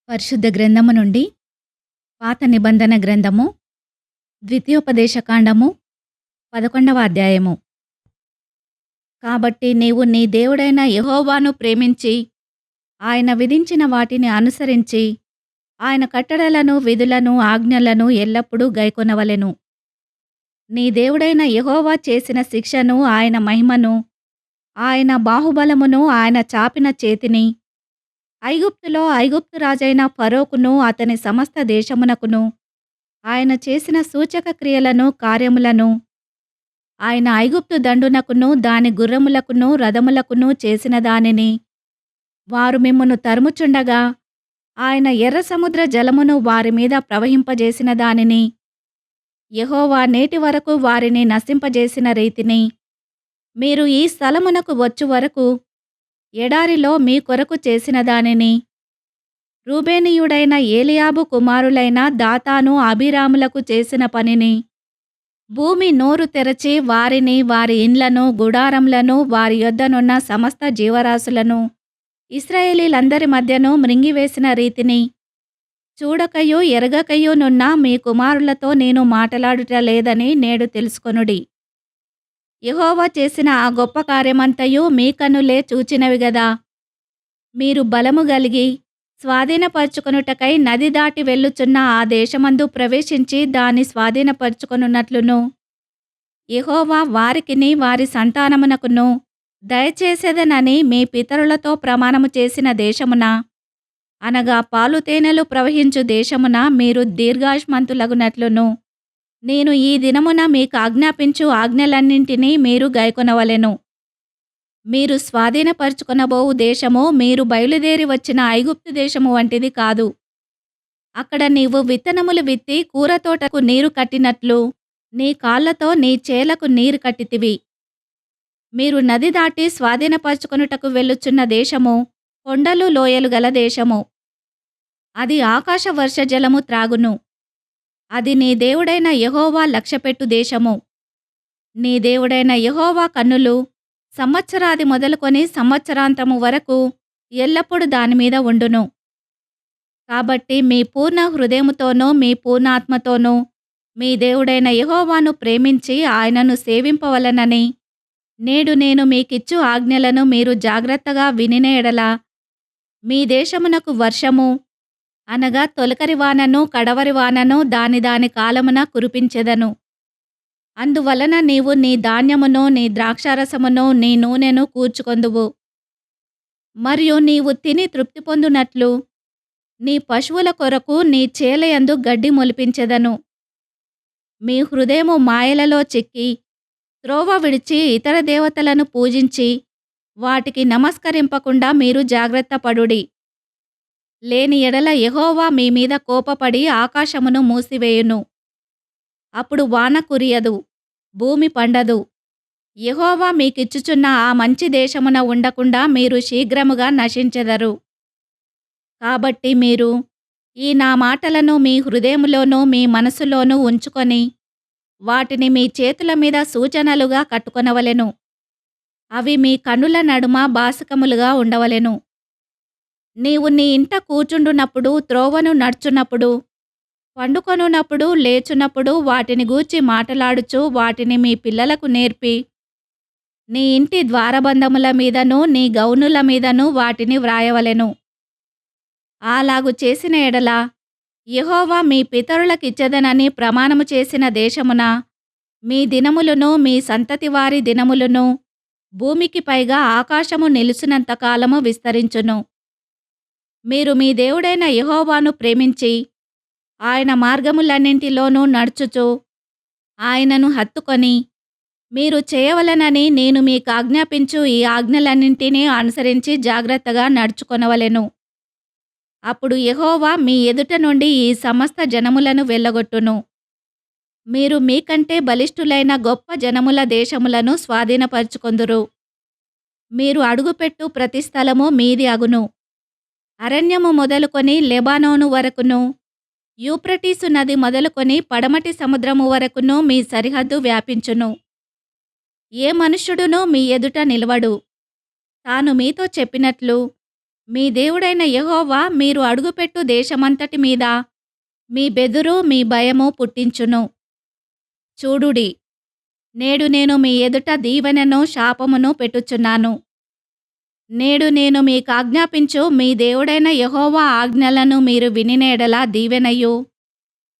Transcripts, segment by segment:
పరిశుద్ధ గ్రంథము నుండి పాత నిబంధన గ్రంథము ద్వితీయోపదేశకాండము 11వ అధ్యాయము. కాబట్టి నీవు నీ దేవుడైన యెహోవాను ప్రేమించి ఆయన విధించిన వాటిని అనుసరించి ఆయన కట్టడలను విధులను ఆజ్ఞలను ఎల్లప్పుడూ గైకొనవలెను. నీ దేవుడైన యెహోవా చేసిన శిక్షను, ఆయన మహిమను, ఆయన బాహుబలమును, ఆయన చాపిన చేతిని, ఐగుప్తులో ఐగుప్తు రాజైన ఫరోకును అతని సమస్త దేశమునకును ఆయన చేసిన సూచక క్రియలను కార్యములను, ఆయన ఐగుప్తు దండునకును దాని గుర్రములకును రథములకును చేసిన దానిని, వారు మిమ్మును తరుముచుండగా ఆయన ఎర్ర సముద్ర జలమును వారి మీద ప్రవహింపజేసిన దానిని, యెహోవా నేటి వరకు వారిని నశింపజేసిన రీతిని, మీరు ఈ స్థలమునకు వచ్చు వరకు ఎడారిలో మీ కొరకు చేసిన దానిని, రూబేనీయుడైన ఏలియాబు కుమారులైన దాతాను అబీరాములకు చేసిన పనిని, భూమి నోరు తెరచి వారిని, వారి ఇండ్లను, గుడారములను, వారి యొద్దనున్న సమస్త జీవరాశులను ఇశ్రాయేలీలందరి మధ్యను మృంగివేసిన రీతిని, చూడకయు ఎరగకయునున్న మీ కుమారులతో నేను మాటలాడుట లేదని నేడు తెలుసుకొనుడి. యెహోవా చేసిన ఆ గొప్ప కార్యమంతయు మీ కన్నులే చూచినవి గదా. మీరు బలము గలిగి స్వాధీనపరచుకొనుటకై నది దాటి వెళ్ళుచున్న ఆ దేశమందు ప్రవేశించి దాన్ని స్వాధీనపరచుకొనున్నట్లును, యెహోవా వారికిని వారి సంతానమునకును దయచేసేదనని మీ పితరులతో ప్రమాణము చేసిన దేశమున, అనగా పాలు తేనెలు ప్రవహించు దేశమున మీరు దీర్ఘాయుష్మంతులగునట్లును నేను ఈ దినమున మీకు ఆజ్ఞాపించు ఆజ్ఞలన్నింటినీ మీరు గైకొనవలెను. మీరు స్వాధీనపరచుకొనబోవు దేశము మీరు బయలుదేరి వచ్చిన ఐగుప్తు దేశము వంటిది కాదు. అక్కడ నీవు విత్తనములు విత్తి కూరతోటకు నీరు కట్టినట్లు నీ కాళ్లతో నీ చేలకు నీరు కట్టితివి. మీరు నది దాటి స్వాధీనపరచుకొనుటకు వెళ్ళుచున్న దేశము కొండలు లోయలు గల దేశము. అది ఆకాశ వర్ష జలము త్రాగును. అది నీ దేవుడైన యెహోవా లక్ష్యపెట్టు దేశము. నీ దేవుడైన యెహోవా కన్నులు సంవత్సరాది మొదలుకొని సంవత్సరాంతము వరకు ఎల్లప్పుడూ దానిమీద ఉండును. కాబట్టి మీ పూర్ణ హృదయముతోనూ మీ పూర్ణాత్మతోనూ మీ దేవుడైన యెహోవాను ప్రేమించి ఆయనను సేవింపవలెనని నేడు నేను మీకిచ్చు ఆజ్ఞలను మీరు జాగ్రత్తగా వినిన ఎడల మీ దేశమునకు వర్షము, అనగా తొలకరి వానను కడవరి వానను దాని దాని కాలమున కురిపించెదను. అందువలన నీవు నీ ధాన్యమును నీ ద్రాక్షారసమును నీ నూనెను కూర్చుకొందువు. మరియు నీవు తిని తృప్తి పొందునట్లు నీ పశువుల కొరకు నీ చేలయందు గడ్డి మొలిపించెదను. మీ హృదయము మాయలలో చిక్కి త్రోవ విడిచి ఇతర దేవతలను పూజించి వాటికి నమస్కరింపకుండా మీరు జాగ్రత్త పడుడి. లేని ఎడల యెహోవా మీ మీద కోపపడి ఆకాశమును మూసివేయును. అప్పుడు వాన కురియదు, భూమి పండదు. యెహోవా మీకిచ్చుచున్న ఆ మంచి దేశమున ఉండకుండా మీరు శీఘ్రముగా నశించెదరు. కాబట్టి మీరు ఈ నా మాటలను మీ హృదయములోనూ మీ మనసులోనూ ఉంచుకొని వాటిని మీ చేతుల మీద సూచనలుగా కట్టుకొనవలెను. అవి మీ కన్నుల నడుమ బాసకములుగా ఉండవలెను. నీవు నీ ఇంట కూర్చుండునప్పుడు, త్రోవను నడుచున్నప్పుడు, పండుకొనున్నప్పుడు, లేచున్నప్పుడు వాటిని గూర్చి మాటలాడుచు వాటిని మీ పిల్లలకు నేర్పి నీ ఇంటి ద్వారబంధముల మీదను నీ గౌనుల మీదను వాటిని వ్రాయవలెను. అలాగు చేసిన ఎడల యెహోవా మీ పితరులకిచ్చెదనని ప్రమాణము చేసిన దేశమున మీ దినములను మీ సంతతి వారి దినములను భూమికి పైగా ఆకాశము నిలుచునంత కాలము విస్తరించును. మీరు మీ దేవుడైన యెహోవాను ప్రేమించి ఆయన మార్గములన్నింటిలోనూ నడుచుచు ఆయనను హత్తుకొని మీరు చేయవలెనని నేను మీకు ఆజ్ఞాపించు ఈ ఆజ్ఞలన్నింటినీ అనుసరించి జాగ్రత్తగా నడుచుకొనవలెను. అప్పుడు యెహోవా మీ ఎదుట నుండి ఈ సమస్త జనములను వెళ్ళగొట్టును. మీరు మీకంటే బలిష్ఠులైన గొప్ప జనముల దేశములను స్వాధీనపరచుకొందురు. మీరు అడుగుపెట్టు ప్రతి స్థలము మీది అగును. అరణ్యము మొదలుకొని లెబానోను వరకును, యూఫ్రటీసు నది మొదలుకొని పడమటి సముద్రము వరకును మీ సరిహద్దు వ్యాపించును. ఏ మనుష్యుడునూ మీ ఎదుట నిలవడు. తాను మీతో చెప్పినట్లు మీ దేవుడైన యెహోవా మీరు అడుగుపెట్టు దేశమంతటి మీద మీ బెదురు, మీ భయము పుట్టించును. చూడుడి, నేడు నేను మీ ఎదుట దీవెనను, శాపమును పెట్టుచున్నాను. నేడు నేను మీకాజ్ఞాపించు మీ దేవుడైన యెహోవా ఆజ్ఞలను మీరు వినిన ఎడల దీవెనయు,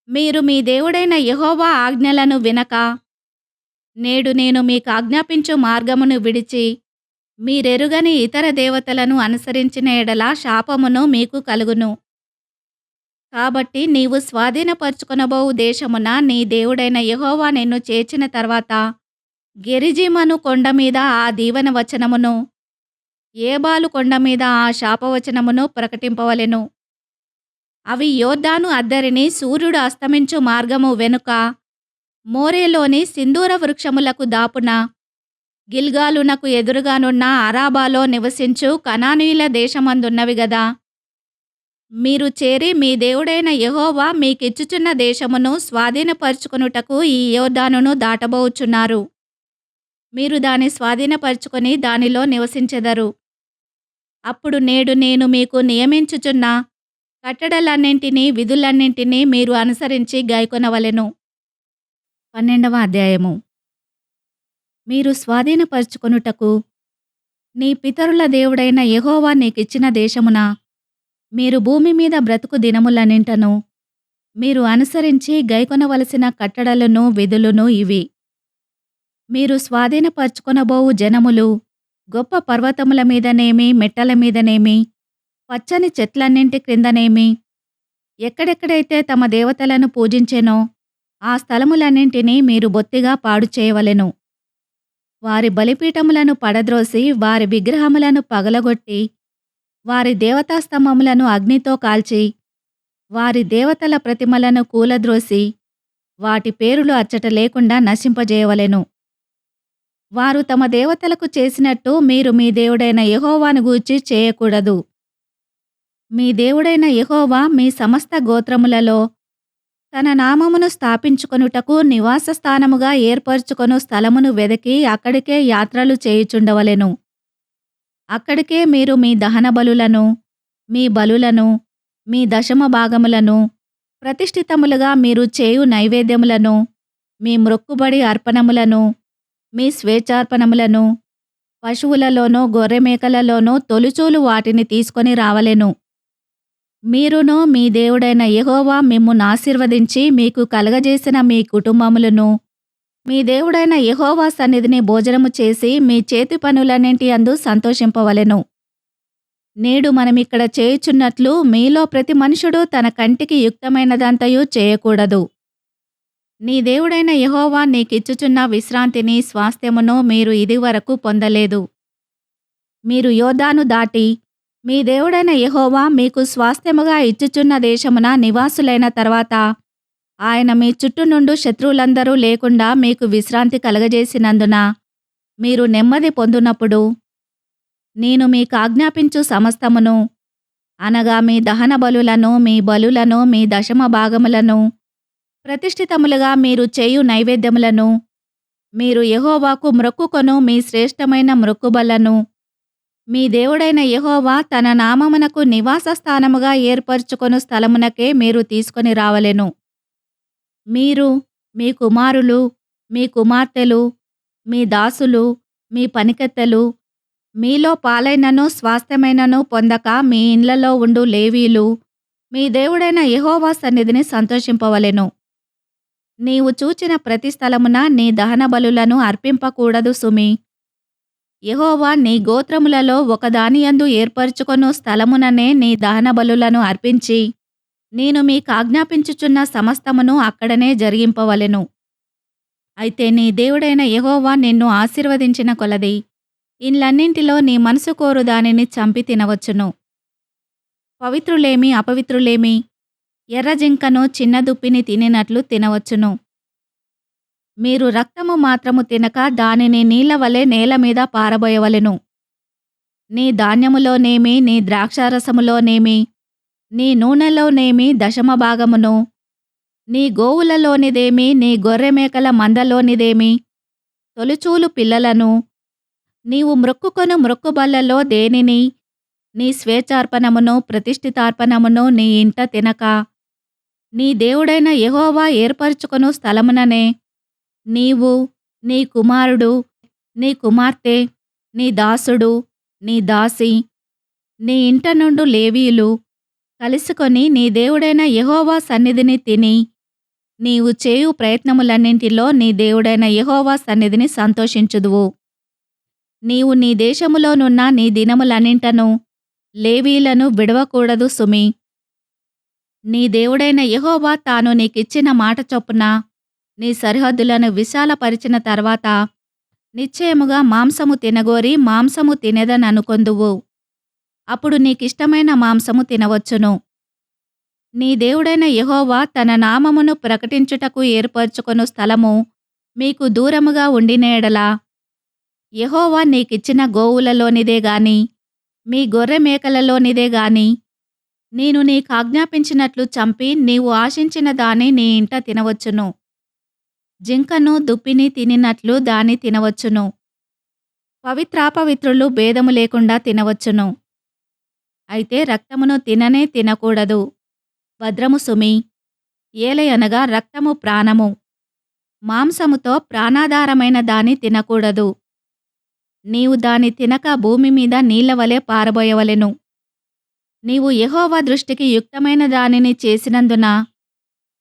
మీరు మీ దేవుడైన యెహోవా ఆజ్ఞలను వినక, నేడు నేను మీకాజ్ఞాపించు మార్గమును విడిచి, మీరెరుగని ఇతర దేవతలను అనుసరించిన ఎడల శాపమును మీకు కలుగును. కాబట్టి నీవు స్వాధీనపరచుకొనబోవు దేశమున నీ దేవుడైన యెహోవా నిన్ను చేర్చిన తర్వాత, గెరిజీమను కొండ మీద ఆ దీవెన వచనమును, ఏబాలు కొండ మీద ఆ శాపవచనమును ప్రకటింపవలెను. అవి యొర్దాను అద్దరిని సూర్యుడు అస్తమించు మార్గము వెనుక, మోరేలోని సింధూర వృక్షములకు దాపున, గిల్గాలునకు ఎదురుగానున్న అరాబాలో నివసించు కనానీయుల దేశమందున్నవి గదా. మీరు చేరి మీ దేవుడైన యెహోవా మీకిచ్చుచున్న దేశమును స్వాధీనపరచుకొనుటకు ఈ యొర్దానును దాటబోచున్నారు. మీరు దాని స్వాధీనపరచుకొని దానిలో నివసించెదరు. అప్పుడు నేడు నేను మీకు నియమించుచున్న కట్టడలన్నింటినీ, విధులన్నింటినీ మీరు అనుసరించి గైకొనవలెను. 12వ అధ్యాయము. మీరు స్వాధీనపరచుకొనుటకు నీ పితరుల దేవుడైన యెహోవా నీకిచ్చిన దేశమున మీరు భూమి మీద బ్రతుకు దినములన్నింటను మీరు అనుసరించి గైకొనవలసిన కట్టడలను, విధులను ఇవి. మీరు స్వాధీనపరచుకొనబోవు జనములు గొప్ప పర్వతముల మీదనేమి, మెట్టల మీదనేమి, పచ్చని చెట్లన్నింటి క్రిందనేమి, ఎక్కడెక్కడైతే తమ దేవతలను పూజించెనో ఆ స్థలములన్నింటినీ మీరు బొత్తిగా పాడు చేయవలెను. వారి బలిపీఠములను పడద్రోసి, వారి విగ్రహములను పగలగొట్టి, వారి దేవతాస్తంభములను అగ్నితో కాల్చి, వారి దేవతల ప్రతిమలను కూలద్రోసి, వాటి పేరులు అచ్చట లేకుండా నశింపజేయవలెను. వారు తమ దేవతలకు చేసినట్టు మీరు మీ దేవుడైన యెహోవాను గూర్చి చేయకూడదు. మీ దేవుడైన యెహోవా మీ సమస్త గోత్రములలో తన నామమును స్థాపించుకొనుటకు నివాస స్థానముగా ఏర్పరచుకొను స్థలమును వెదకి అక్కడికే యాత్రలు చేయుచుండవలెను. అక్కడికే మీరు మీ దహన బలులను, మీ బలులను, మీ దశమ భాగములను, ప్రతిష్ఠితములుగా మీరు చేయు నైవేద్యములను, మీ మ్రొక్కుబడి అర్పణములను, మీ స్వేచ్ఛార్పణములను, పశువులలోనూ గొర్రెమేకలలోనూ తొలిచూలు వాటిని తీసుకొని రావలెను. మీరును మీ దేవుడైన యెహోవా మిమ్మును ఆశీర్వదించి మీకు కలగజేసిన మీ కుటుంబములను మీ దేవుడైన యెహోవా సన్నిధిని భోజనము చేసి మీ చేతి పనులన్నింటి యందు సంతోషింపవలెను. నేడు మనమిక్కడ చేయుచున్నట్లు మీలో ప్రతి మనుషుడు తన కంటికి యుక్తమైనదంతయు చేయకూడదు. నీ దేవుడైన యెహోవా నీకిచ్చుచున్న విశ్రాంతిని, స్వాస్థ్యమును మీరు ఇదివరకు పొందలేదు. మీరు యొర్దాను దాటి మీ దేవుడైన యెహోవా మీకు స్వాస్థ్యముగా ఇచ్చుచున్న దేశమున నివాసులైన తర్వాత, ఆయన మీ చుట్టూ నుండు శత్రువులందరూ లేకుండా మీకు విశ్రాంతి కలగజేసినందున మీరు నెమ్మది పొందునప్పుడు, నేను మీకాజ్ఞాపించు సమస్తమును, అనగా మీ దహన బలులను, మీ బలులను, మీ దశమ భాగములను, ప్రతిష్ఠితములుగా మీరు చేయు నైవేద్యములను, మీరు యెహోవాకు మ్రొక్కుకొను మీ శ్రేష్టమైన మ్రొక్కుబళ్లను, మీ దేవుడైన యెహోవా తన నామమునకు నివాస స్థానముగా ఏర్పరచుకొను స్థలమునకే మీరు తీసుకొని రావలెను. మీరు, మీ కుమారులు, మీ కుమార్తెలు, మీ దాసులు, మీ పనికెత్తెలు, మీలో పాలైనను స్వాస్థ్యమైనను పొందక మీ ఇండ్లలో ఉండు లేవీలు, మీ దేవుడైన యెహోవా సన్నిధిని సంతోషింపవలెను. నీవు చూచిన ప్రతి స్థలమున నీ దహన బలులను అర్పింపకూడదు సుమి. యెహోవా నీ గోత్రములలో ఒకదానియందు ఏర్పరచుకొను స్థలముననే నీ దహన బలులను అర్పించి, నేను మీకాజ్ఞాపించుచున్న సమస్తమును అక్కడనే జరిగింపవలెను. అయితే నీ దేవుడైన యెహోవా నిన్ను ఆశీర్వదించిన కొలది ఇండ్లన్నింటిలో నీ మనసు కోరు దానిని చంపి తినవచ్చును. పవిత్రులేమి, అపవిత్రులేమి, ఎర్రజింకను, చిన్న దుప్పిని తినినట్లు తినవచ్చును. మీరు రక్తము మాత్రము తినక దానిని నీళ్లవలె నేల మీద పారబోయవలెను. నీ ధాన్యములోనేమి, నీ ద్రాక్షారసములోనేమి, నీ నూనెలోనేమి దశమ భాగమును, నీ గోవులలోనిదేమి, నీ గొర్రెమేకల మందలోనిదేమి, తొలిచూలు పిల్లలను, నీవు మ్రొక్కుకొను మ్రొక్కుబళ్లలో దేనిని నీ స్వేచ్ఛార్పణమును ప్రతిష్ఠితార్పణమును నీ ఇంట తినక, నీ దేవుడైన యెహోవా ఏర్పరచుకొను స్థలముననే నీవు, నీ కుమారుడు, నీ కుమార్తె, నీ దాసుడు, నీ దాసి, నీ ఇంట నుండు లేవీయులు కలుసుకొని నీ దేవుడైన యెహోవా సన్నిధిని తిని, నీవు చేయు ప్రయత్నములన్నింటిలో నీ దేవుడైన యెహోవా సన్నిధిని సంతోషించుదువు. నీవు నీ దేశములోనున్న నీ దినములన్నింటను లేవీయులను విడవకూడదు సుమి. నీ దేవుడైన యెహోవా తాను నీకిచ్చిన మాట చొప్పున నీ సరిహద్దులను విశాలపరిచిన తర్వాత నిశ్చయముగా మాంసము తినగోరి మాంసము తినెదననుకొందువు. అప్పుడు నీకిష్టమైన మాంసము తినవచ్చును. నీ దేవుడైన యెహోవా తన నామమును ప్రకటించుటకు ఏర్పరచుకొను స్థలము మీకు దూరముగా ఉండిన యెడల, యెహోవా నీకిచ్చిన గోవులలోనిదే గాని, మీ గొర్రె మేకలలోనిదే గాని, నేను నీకాజ్ఞాపించినట్లు చంపి నీవు ఆశించిన దాని నీ ఇంట తినవచ్చును. జింకను దుప్పిని తినినట్లు దాని తినవచ్చును. పవిత్రాపవిత్రులు భేదము లేకుండా తినవచ్చును. అయితే రక్తమును తిననే తినకూడదు. భద్రము సుమి. ఏలయనగా రక్తము ప్రాణము. మాంసముతో ప్రాణాధారమైన దాని తినకూడదు. నీవు దాని తినక భూమి మీద నీళ్లవలె పారబోయవలెను. నీవు యెహోవా దృష్టికి యుక్తమైన దానిని చేసినందున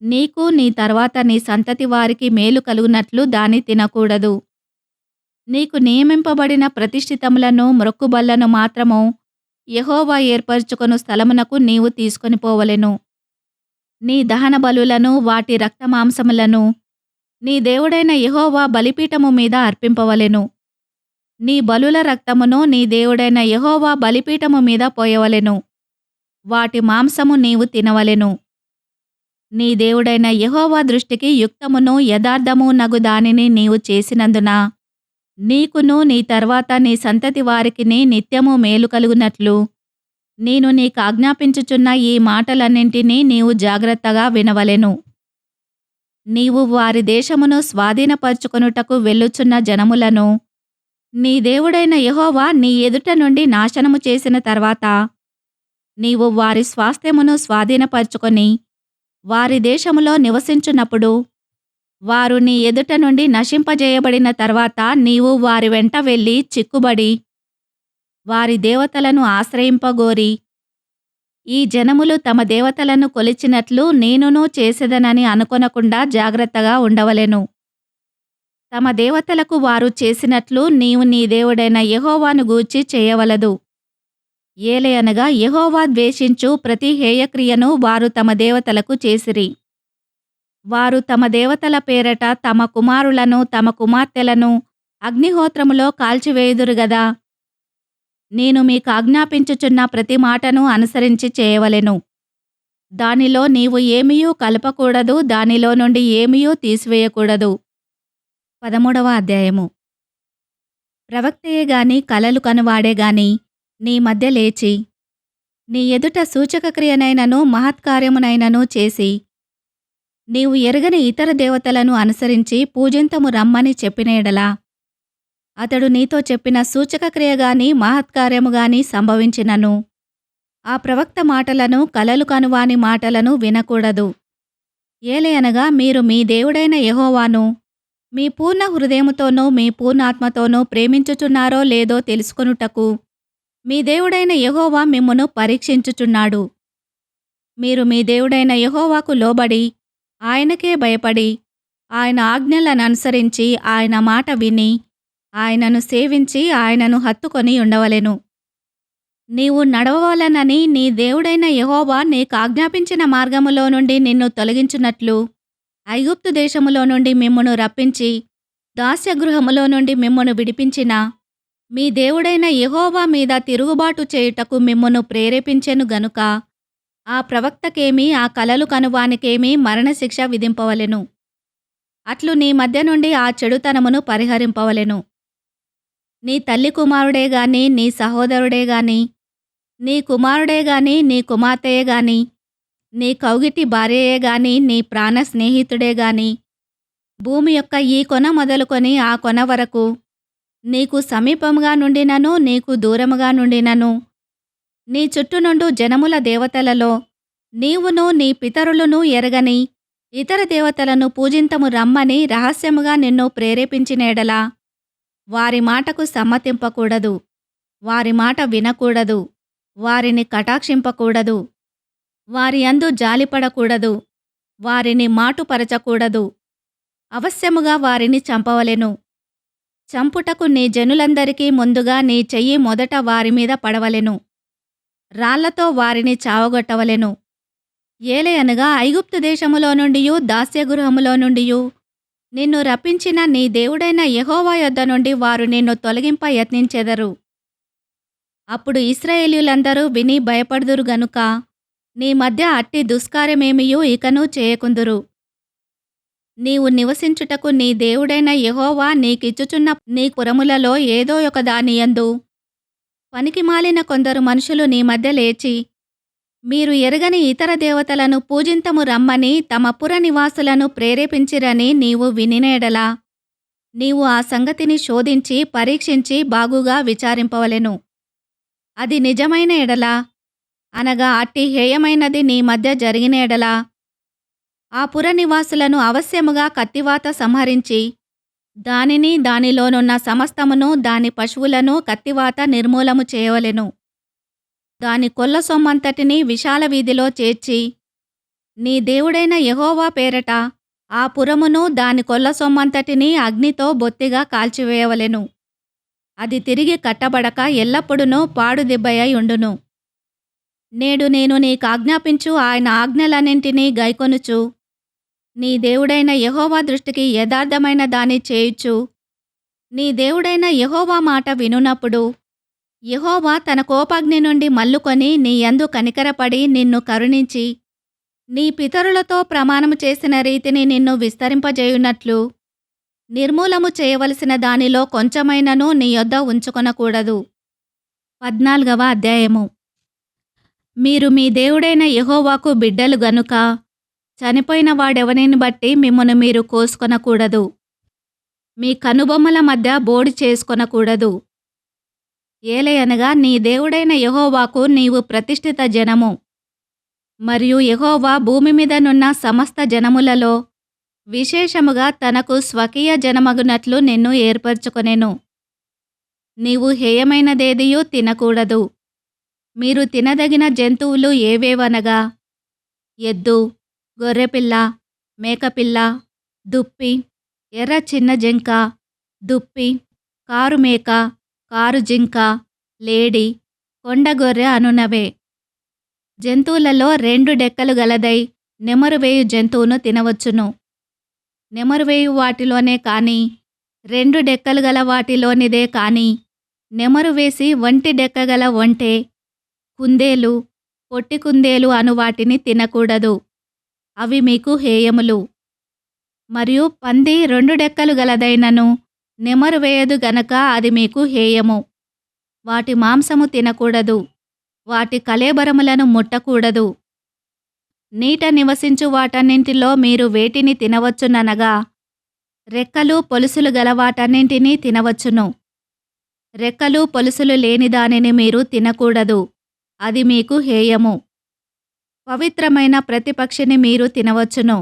నీకు నీ తర్వాత నీ సంతతి వారికి మేలు కలుగునట్లు దాని తినకూడదు. నీకు నియమింపబడిన ప్రతిష్ఠితములను మ్రొక్కుబళ్లను మాత్రము యెహోవా ఏర్పరచుకొను స్థలమునకు నీవు తీసుకొని పోవలెను. నీ దహన బలులను వాటి రక్తమాంసములను నీ దేవుడైన యెహోవా బలిపీఠము మీద అర్పింపవలెను. నీ బలుల రక్తమును నీ దేవుడైన యెహోవా బలిపీఠము మీద పోయవలెను. వాటి మాంసము నీవు తినవలెను. నీ దేవుడైన యెహోవా దృష్టికి యుక్తమును యథార్థము నగు దానిని నీవు చేసినందున నీకును నీ తర్వాత నీ సంతతి వారికిని నిత్యము మేలు కలుగునట్లు నేను నీకాజ్ఞాపించుచున్న ఈ మాటలన్నింటినీ నీవు జాగ్రత్తగా వినవలెను. నీవు వారి దేశమును స్వాధీనపరచుకొనుటకు వెళ్ళుచున్న జనములను నీ దేవుడైన యెహోవా నీ ఎదుట నుండి నాశనము చేసిన తర్వాత నీవు వారి స్వాస్థ్యమును స్వాధీనపరచుకొని వారి దేశములో నివసించున్నప్పుడు, వారు నీ ఎదుట నుండి నశింపజేయబడిన తర్వాత నీవు వారి వెంట వెళ్ళి చిక్కుబడి వారి దేవతలను ఆశ్రయింపగోరి, ఈ జనములు తమ దేవతలను కొలిచినట్లు నేనును చేసేదనని అనుకొనకుండా జాగ్రత్తగా ఉండవలెను. తమ దేవతలకు వారు చేసినట్లు నీవు నీ దేవుడైన యెహోవాను గూర్చి చేయవలదు. ఏలయనగా యెహోవా ద్వేషించు ప్రతి హేయక్రియను వారు తమ దేవతలకు చేసిరి. వారు తమ దేవతల పేరట తమ కుమారులను తమ కుమార్తెలను అగ్నిహోత్రములో కాల్చివేయుదురు గదా. నేను మీకాజ్ఞాపించుచున్న ప్రతి మాటను అనుసరించి చేయవలెను. దానిలో నీవు ఏమియూ కలపకూడదు, దానిలో నుండి ఏమియూ తీసివేయకూడదు. 13వ అధ్యాయము. ప్రవక్తయే గాని కలలు కనువాడే గాని నీ మధ్య లేచి నీ ఎదుట సూచకక్రియనైనను మహత్కార్యమునైనను చేసి నీవు ఎరగని ఇతర దేవతలను అనుసరించి పూజింతము రమ్మని చెప్పిన యెడల, అతడు నీతో చెప్పిన సూచకక్రియగాని మహత్కార్యముగాని సంభవించినను ఆ ప్రవక్త మాటలను కలలు కనువాని మాటలను వినకూడదు. ఏలయనగా మీరు మీ దేవుడైన యెహోవాను మీ పూర్ణ హృదయముతోనూ మీ పూర్ణాత్మతోనూ ప్రేమించుచున్నారో లేదో తెలుసుకొనుటకు మీ దేవుడైన యెహోవా మిమ్మును పరీక్షించుచున్నాడు. మీరు మీ దేవుడైన యెహోవాకు లోబడి ఆయనకే భయపడి ఆయన ఆజ్ఞలననుసరించి ఆయన మాట విని ఆయనను సేవించి ఆయనను హత్తుకొని ఉండవలెను. నీవు నడవవలనని నీ దేవుడైన యెహోవా నీకాజ్ఞాపించిన మార్గములో నుండి నిన్ను తొలగించునట్లు ఐగుప్తు దేశములో నుండి మిమ్మును రప్పించి దాస్యగృహములో నుండి మిమ్మును విడిపించిన మీ దేవుడైన యెహోవా మీద తిరుగుబాటు చేయుటకు మిమ్మును ప్రేరేపించెను గనుక ఆ ప్రవక్తకేమీ ఆ కలలు కనువానికేమీ మరణశిక్ష విధింపవలెను. అట్లు నీ మధ్య నుండి ఆ చెడుతనమును పరిహరింపవలెను. నీ తల్లి కుమారుడే గాని నీ సహోదరుడే గాని నీ కుమారుడే గాని నీ కుమార్తెయే గాని నీ కౌగిటి భార్యయే గాని నీ ప్రాణ స్నేహితుడే గాని భూమి యొక్క ఈ కొన మొదలుకొని ఆ కొన వరకు నీకు సమీపముగా నుండినను నీకు దూరముగా నుండినను నీ చుట్టూనుండు జనముల దేవతలలో నీవును నీ పితరులను ఎరగని ఇతర దేవతలను పూజింతము రమ్మని రహస్యముగా నిన్ను ప్రేరేపించిన ఎడల వారి మాటకు సమ్మతింపకూడదు. వారి మాట వినకూడదు. వారిని కటాక్షింపకూడదు. వారి యందు జాలిపడకూడదు. వారిని మాటుపరచకూడదు. అవశ్యముగా వారిని చంపవలెను. చంపుటకు నీ జనులందరికీ ముందుగా నీ చెయ్యి మొదట వారి మీద పడవలెను. రాళ్లతో వారిని చావగొట్టవలెను. ఏలయనగా ఐగుప్తు దేశములో నుండియు దాస్యగృహములో నుండియు నిన్ను రప్పించిన నీ దేవుడైన యెహోవా యొద్ద నుండి వారు నిన్ను తొలగింప యత్నించెదరు. అప్పుడు ఇశ్రాయేలీయులందరూ విని భయపడుదురు గనుక నీ మధ్య అట్టి దుష్కార్యమేమియూ ఇకను చేయకుందురు. నీవు నివసించుటకు నీ దేవుడైన యెహోవా నీకిచ్చుచున్న నీ పురములలో ఏదో ఒక దానియందు పనికిమాలిన కొందరు మనుషులు నీ మధ్య లేచి మీరు ఎరగని ఇతర దేవతలను పూజింతము రమ్మని తమ పుర నివాసులను ప్రేరేపించిరని నీవు వినిన ఎడల నీవు ఆ సంగతిని శోధించి పరీక్షించి బాగుగా విచారింపవలెను. అది నిజమైన ఎడల అనగా అట్టి హేయమైనది నీ మధ్య జరిగిన ఎడల ఆ పుర నివాసులను అవశ్యముగా కత్తివాత సంహరించి దానిని దానిలోనున్న సమస్తమును దాని పశువులను కత్తివాత నిర్మూలము చేయవలెను. దాని కొల్ల సొమ్మంతటిని విశాల వీధిలో చేర్చి నీ దేవుడైన యెహోవా పేరట ఆ పురమును దాని కొల్ల సొమ్మంతటిని అగ్నితో బొత్తిగా కాల్చివేయవలెను. అది తిరిగి కట్టబడక ఎల్లప్పుడూ పాడుదిబ్బయై ఉండును. నేడు నేను నీకాజ్ఞాపించు ఆయన ఆజ్ఞలన్నింటినీ గైకొనుచు నీ దేవుడైన యెహోవా దృష్టికి యథార్థమైన దాని చేయుచు నీ దేవుడైన యెహోవా మాట వినునప్పుడు యెహోవా తన కోపాగ్ని నుండి మల్లుకొని నీ యందు కనికరపడి నిన్ను కరుణించి నీ పితరులతో ప్రమాణము చేసిన రీతిని నిన్ను విస్తరింపజేయునట్లు నిర్మూలము చేయవలసిన దానిలో కొంచెమైనను నీ యొద్ద ఉంచుకొనకూడదు. 14వ అధ్యాయము. మీరు మీ దేవుడైన యెహోవాకు బిడ్డలు గనుక చనిపోయిన వాడెవనిని బట్టి మిమ్మును మీరు కోసుకొనకూడదు. మీ కనుబొమ్మల మధ్య బోడి చేసుకొనకూడదు. ఏలయనగా నీ దేవుడైన యెహోవాకు నీవు ప్రతిష్ఠిత జనము. మరియు యెహోవా భూమి మీదనున్న సమస్త జనములలో విశేషముగా తనకు స్వకీయ జనమగునట్లు నిన్ను ఏర్పరచుకొనెను. నీవు హేయమైనదేదియూ తినకూడదు. మీరు తినదగిన జంతువులు ఏవేవనగా ఎద్దు, గొర్రెపిల్ల, మేకపిల్ల, దుప్పి, ఎర్ర చిన్న జింక, దుప్పి, కారుమేక, కారుజింక, లేడి, కొండగొర్రె అనునవే. జంతువులలో 2 డెక్కలు గలదై నెమరువేయు జంతువును తినవచ్చును. నెమరువేయు వాటిలోనే కాని 2 డెక్కలు గల వాటిలోనిదే కాని నెమరు వేసి ఒంటి డెక్కగల ఒంటె, కుందేలు, పొట్టి కుందేలు అను వాటిని తినకూడదు. అవి మీకు హేయములు. మరియు పంది 2 డెక్కలు గలదైనను నెమరు వేయదు గనక అది మీకు హేయము. వాటి మాంసము తినకూడదు. వాటి కళేబరములను ముట్టకూడదు. నీట నివసించు వాటన్నింటిలో మీరు వేటిని తినవచ్చుననగా రెక్కలు పొలుసులు గల వాటన్నింటినీ తినవచ్చును. రెక్కలు పొలుసులు లేని దానిని మీరు తినకూడదు. అది మీకు హేయము. పవిత్రమైన ప్రతి పక్షిని మీరు తినవచ్చును.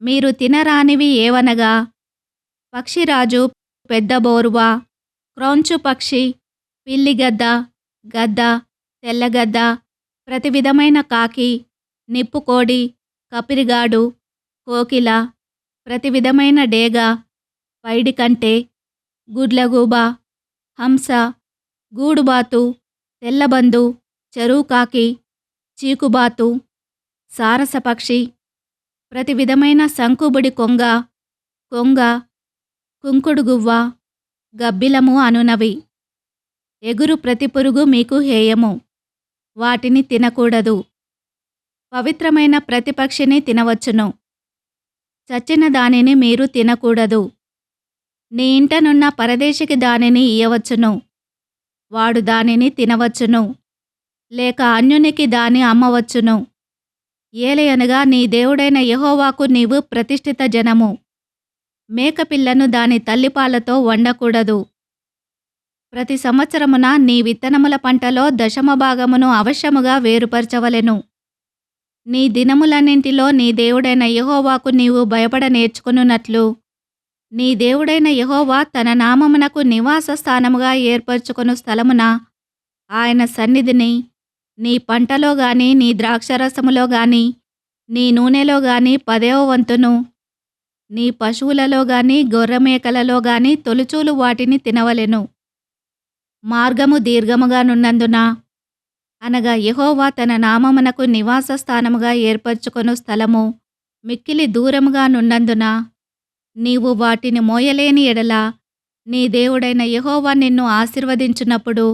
మీరు తినరానివి ఏవనగా పక్షిరాజు, పెద్ద బోరువ, క్రౌంచు పక్షి, పిల్లిగద్ద, గద్ద, తెల్లగద్ద, ప్రతి విధమైన కాకి, నిప్పుకోడి, కపిరిగాడు, కోకిల, ప్రతి విధమైన డేగ, పైడికంటె, గుడ్లగూబ, హంస, గూడుబాతు, తెల్లబందు, చెరువుకాకి, చీకుబాతు, సారసపక్షి, ప్రతి విధమైన శంకుబుడి కొంగ, కొంగ, కుంకుడుగువ్వ, గబ్బిలము అనునవి. ఎగురు ప్రతి పురుగు మీకు హేయము. వాటిని తినకూడదు. పవిత్రమైన ప్రతి పక్షిని తినవచ్చును. చచ్చిన దానిని మీరు తినకూడదు. నీ ఇంటనున్న పరదేశికి దానిని ఇయ్యవచ్చును. వాడు దానిని తినవచ్చును. లేక అన్యునికి దాని అమ్మవచ్చును. ఏలయనగా నీ దేవుడైన యెహోవాకు నీవు ప్రతిష్ఠిత జనము. మేకపిల్లను దాని తల్లిపాలతో వండకూడదు. ప్రతి సంవత్సరమున నీ విత్తనముల పంటలో దశమ భాగమును అవశ్యముగా వేరుపరచవలెను. నీ దినములన్నింటిలో నీ దేవుడైన యెహోవాకు నీవు భయపడ నేర్చుకొనున్నట్లు నీ దేవుడైన యెహోవా తన నామమునకు నివాస స్థానముగా ఏర్పరచుకొను స్థలమున ఆయన సన్నిధిని నీ పంటలో గాని నీ ద్రాక్షరసములో గాని నీ నూనెలో గాని 10వ వంతును నీ పశువులలో గాని గొర్రెమేకలలో గాని తొలుచూలు వాటిని తినవలెను. మార్గము దీర్ఘముగానున్నందున అనగా యెహోవా తన నామమునకు నివాస స్థానముగా ఏర్పరచుకొను స్థలము మిక్కిలి దూరముగానున్నందున నీవు వాటిని మోయలేని ఎడల నీ దేవుడైన యెహోవా నిన్ను ఆశీర్వదించునప్పుడు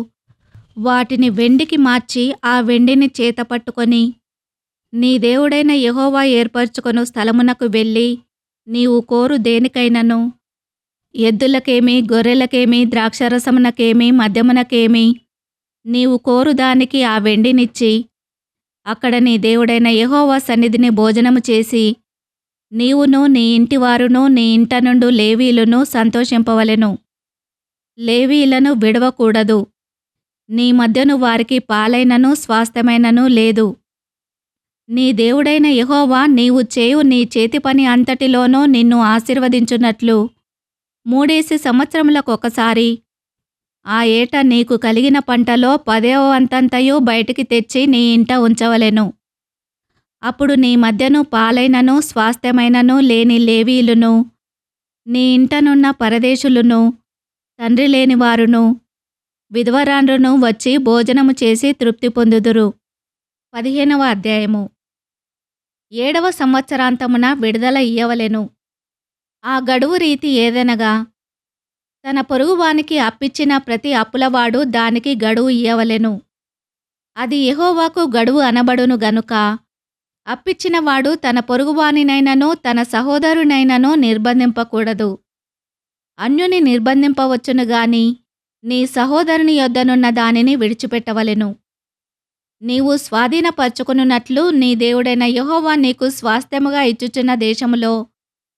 వాటిని వెండికి మార్చి ఆ వెండిని చేతపట్టుకొని నీ దేవుడైన యెహోవా ఏర్పరచుకొను స్థలమునకు వెళ్ళి నీవు కోరు దేనికైనను ఎద్దులకేమి గొర్రెలకేమి ద్రాక్షరసమునకేమి మద్యమునకేమి నీవు కోరు దానికి ఆ వెండినిచ్చి అక్కడ నీ దేవుడైన యెహోవా సన్నిధిని భోజనము చేసి నీవును నీ ఇంటివారును నీ ఇంట నుండు లేవీయులను సంతోషింపవలెను. లేవీయులను విడవకూడదు. నీ మధ్యను వారికి పాలైనను స్వాస్థ్యమైనను లేదు. నీ దేవుడైన యెహోవా నీవు చేయు నీ చేతి పని అంతటిలోనూ నిన్ను ఆశీర్వదించున్నట్లు 3 సంవత్సరములకొకసారి ఆ ఏట నీకు కలిగిన పంటలో 10వ వంతంతయు బయటికి తెచ్చి నీ ఇంట ఉంచవలెను. అప్పుడు నీ మధ్యను పాలైనను స్వాస్థ్యమైనను లేని లేవీయులను నీ ఇంటనున్న పరదేశులను తండ్రి లేనివారును విధవరాండ్రును వచ్చి భోజనము చేసి తృప్తి పొందుదురు. 15వ అధ్యాయము. 7వ సంవత్సరాంతమున విడుదల ఇయ్యవలెను. ఆ గడువు రీతి ఏదనగా తన పొరుగువానికి అప్పిచ్చిన ప్రతి అప్పులవాడు దానికి గడువు ఇయ్యవలెను. అది యెహోవాకు గడువు అనబడును గనుక అప్పిచ్చినవాడు తన పొరుగువానినైనను తన సహోదరునైనను నిర్బంధింపకూడదు. అన్యుని నిర్బంధింపవచ్చును గాని నీ సహోదరుని యొద్దనున్న దానిని విడిచిపెట్టవలెను. నీవు స్వాధీనపరచుకొనున్నట్లు నీ దేవుడైన యెహోవా నీకు స్వాస్థ్యముగా ఇచ్చుచున్న దేశములో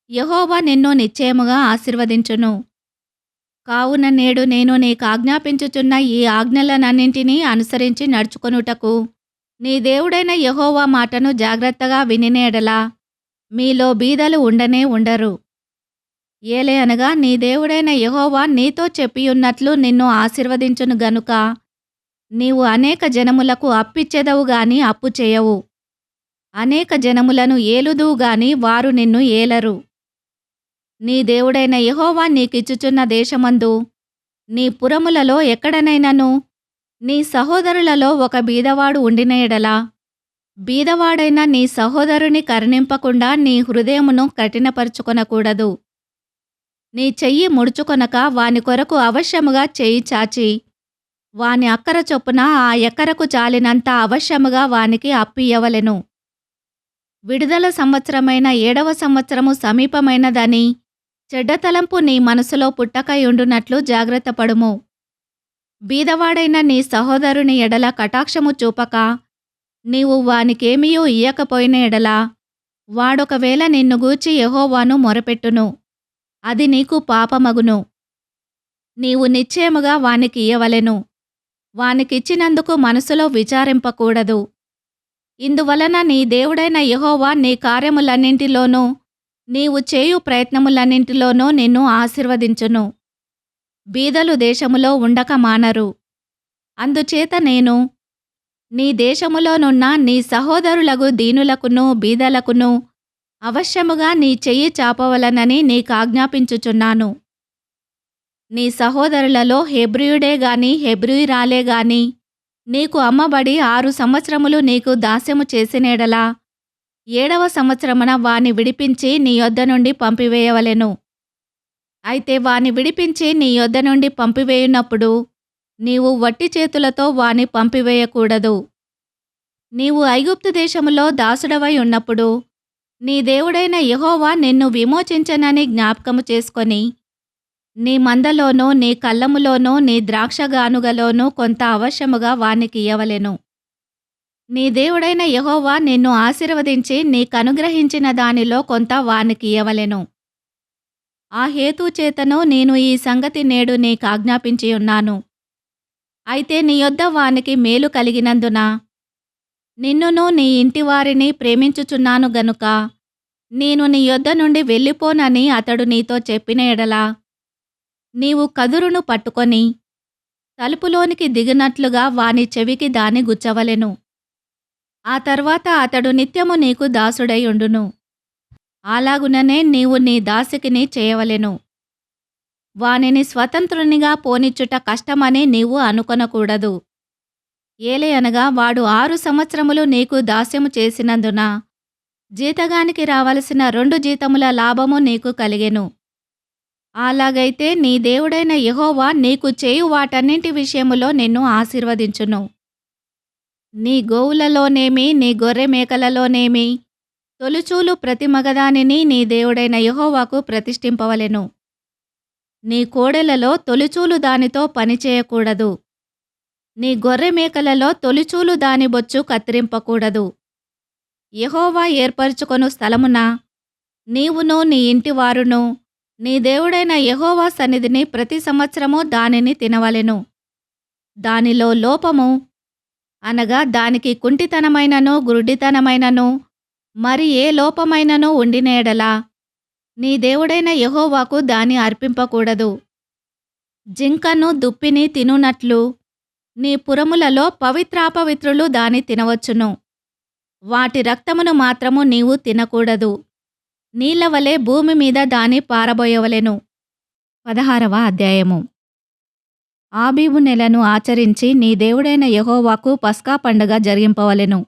యెహోవా నిన్ను నిశ్చయముగా ఆశీర్వదించును. కావున నేడు నేను నీకు ఆజ్ఞాపించుచున్న ఈ ఆజ్ఞలనన్నింటినీ అనుసరించి నడుచుకొనుటకు నీ దేవుడైన యెహోవా మాటను జాగ్రత్తగా వినిన ఎడల మీలో బీదలు ఉండనే ఉండరు. ఏలయనగా నీ దేవుడైన యెహోవా నీతో చెప్పియున్నట్లు నిన్ను ఆశీర్వదించును గనుక నీవు అనేక జనములకు అప్పిచ్చెదవు గాని అప్పు చేయవు. అనేక జనములను ఏలుదువు గాని వారు నిన్ను ఏలరు. నీ దేవుడైన యెహోవా నీకిచ్చుచున్న దేశమందు నీ పురములలో ఎక్కడనైనను నీ సహోదరులలో ఒక బీదవాడు ఉండిన ఎడల బీదవాడైన నీ సహోదరుని కరుణింపకుండా నీ హృదయమును కఠినపరుచుకొనకూడదు. నీ చెయ్యి ముడుచుకొనక వాని కొరకు అవశ్యముగా చెయ్యి చాచి వాని అక్కర చొప్పున ఆ ఎకరకు చాలినంత అవశ్యముగా వానికి అప్పియ్యవలెను. విడుదల సంవత్సరమైన 7వ సంవత్సరము సమీపమైనదని చెడ్డ తలంపు నీ మనసులో పుట్టకయుండునట్లు జాగ్రత్తపడుము. బీదవాడైన నీ సహోదరుని ఎడల కటాక్షము చూపక నీవు వానికేమియూ ఇయ్యకపోయిన ఎడల వాడొకవేళ నిన్ను గూర్చి యెహోవాను మొరపెట్టును. అది నీకు పాపమగును. నీవు నిశ్చయముగా వానికి ఇయ్యవలెను. వానికిచ్చినందుకు మనసులో విచారింపకూడదు. ఇందువలన నీ దేవుడైన యెహోవా నీ కార్యములన్నింటిలోనూ నీవు చేయు ప్రయత్నములన్నింటిలోనూ నిన్ను ఆశీర్వదించును. బీదలు దేశములో ఉండక మానరు. అందుచేత నేను నీ దేశములోనున్న నీ సహోదరులగు దీనులకును బీదలకును అవశ్యముగా నీ చెయ్యి చాపవలనని నీకాజ్ఞాపించుచున్నాను. నీ సహోదరులలో హెబ్రీయుడే గాని హెబ్రీయురాలే గాని నీకు అమ్మబడి 6 సంవత్సరములు నీకు దాస్యము చేసినేడలా 7వ సంవత్సరమున వాని విడిపించి నీ యొద్ద నుండి పంపివేయవలెను. అయితే వాని విడిపించి నీ యొద్ద నుండి పంపివేయునప్పుడు నీవు వట్టి చేతులతో వాని పంపివేయకూడదు. నీవు ఐగుప్తు దేశములో దాసుడవై ఉన్నప్పుడు నీ దేవుడైన యెహోవా నిన్ను విమోచించనని జ్ఞాపకము చేసుకొని నీ మందలోనూ నీ కళ్ళములోనూ నీ ద్రాక్షగానుగలోనూ కొంత అవశ్యముగా వానికియ్యవలెను. నీ దేవుడైన యెహోవా నిన్ను ఆశీర్వదించి నీకనుగ్రహించిన దానిలో కొంత వానికియ్యవలెను. ఆ హేతుచేతను నేను ఈ సంగతి నేడు నీకాజ్ఞాపించియున్నాను. అయితే నీ యొద్ద వానికి మేలు కలిగినందున నిన్నును నీ ఇంటివారిని ప్రేమించుచున్నాను గనుక నేను నీ యొద్ద నుండి వెళ్ళిపోనని అతడు నీతో చెప్పిన ఎడల నీవు కదురును పట్టుకొని తలుపులోనికి దిగినట్లుగా వాని చెవికి దాన్ని గుచ్చవలెను. ఆ తర్వాత అతడు నిత్యము నీకు దాసుడై ఉండును. అలాగుననే నీవు నీ దాసికిని చేయవలెను. వానిని స్వతంత్రునిగా పోనిచ్చుట కష్టమని నీవు అనుకొనకూడదు. ఏలయనగా వాడు 6 సంవత్సరములు నీకు దాస్యము చేసినందున జీతగానికి రావలసిన 2 జీతముల లాభము నీకు కలిగెను. అలాగైతే నీ దేవుడైన యెహోవా నీకు చేయు వాటన్నింటి విషయములో నిన్ను ఆశీర్వదించును. నీ గోవులలోనేమి నీ గొర్రె మేకలలోనేమి తొలుచూలు ప్రతి మగదానిని నీ దేవుడైన యెహోవాకు ప్రతిష్ఠింపవలెను. నీ కోడెలలో తొలిచూలు దానితో పనిచేయకూడదు. నీ గొర్రె మేకలలో తొలిచూలు దాని బొచ్చు కత్తిరింపకూడదు. యెహోవా ఏర్పరచుకొను స్థలమున నీవును నీ ఇంటివారును నీ దేవుడైన యెహోవా సన్నిధిని ప్రతి సంవత్సరము దానిని తినవలెను. దానిలో లోపము అనగా దానికి కుంటితనమైనను గురుడితనమైనను మరి ఏ లోపమైనను ఉండిన ఎడల నీ దేవుడైన యెహోవాకు దాని అర్పింపకూడదు. జింకను దుప్పిని తినునట్లు నీ పురములలో పవిత్రాపవిత్రులు దాని తినవచ్చును. వాటి రక్తమును మాత్రము నీవు తినకూడదు. నీళ్లవలె భూమి మీద దాని పారబోయవలెను. 16వ అధ్యాయము. ఆబీబు నెలను ఆచరించి నీ దేవుడైన యెహోవాకు పస్కా పండుగ జరిగింపవలెను.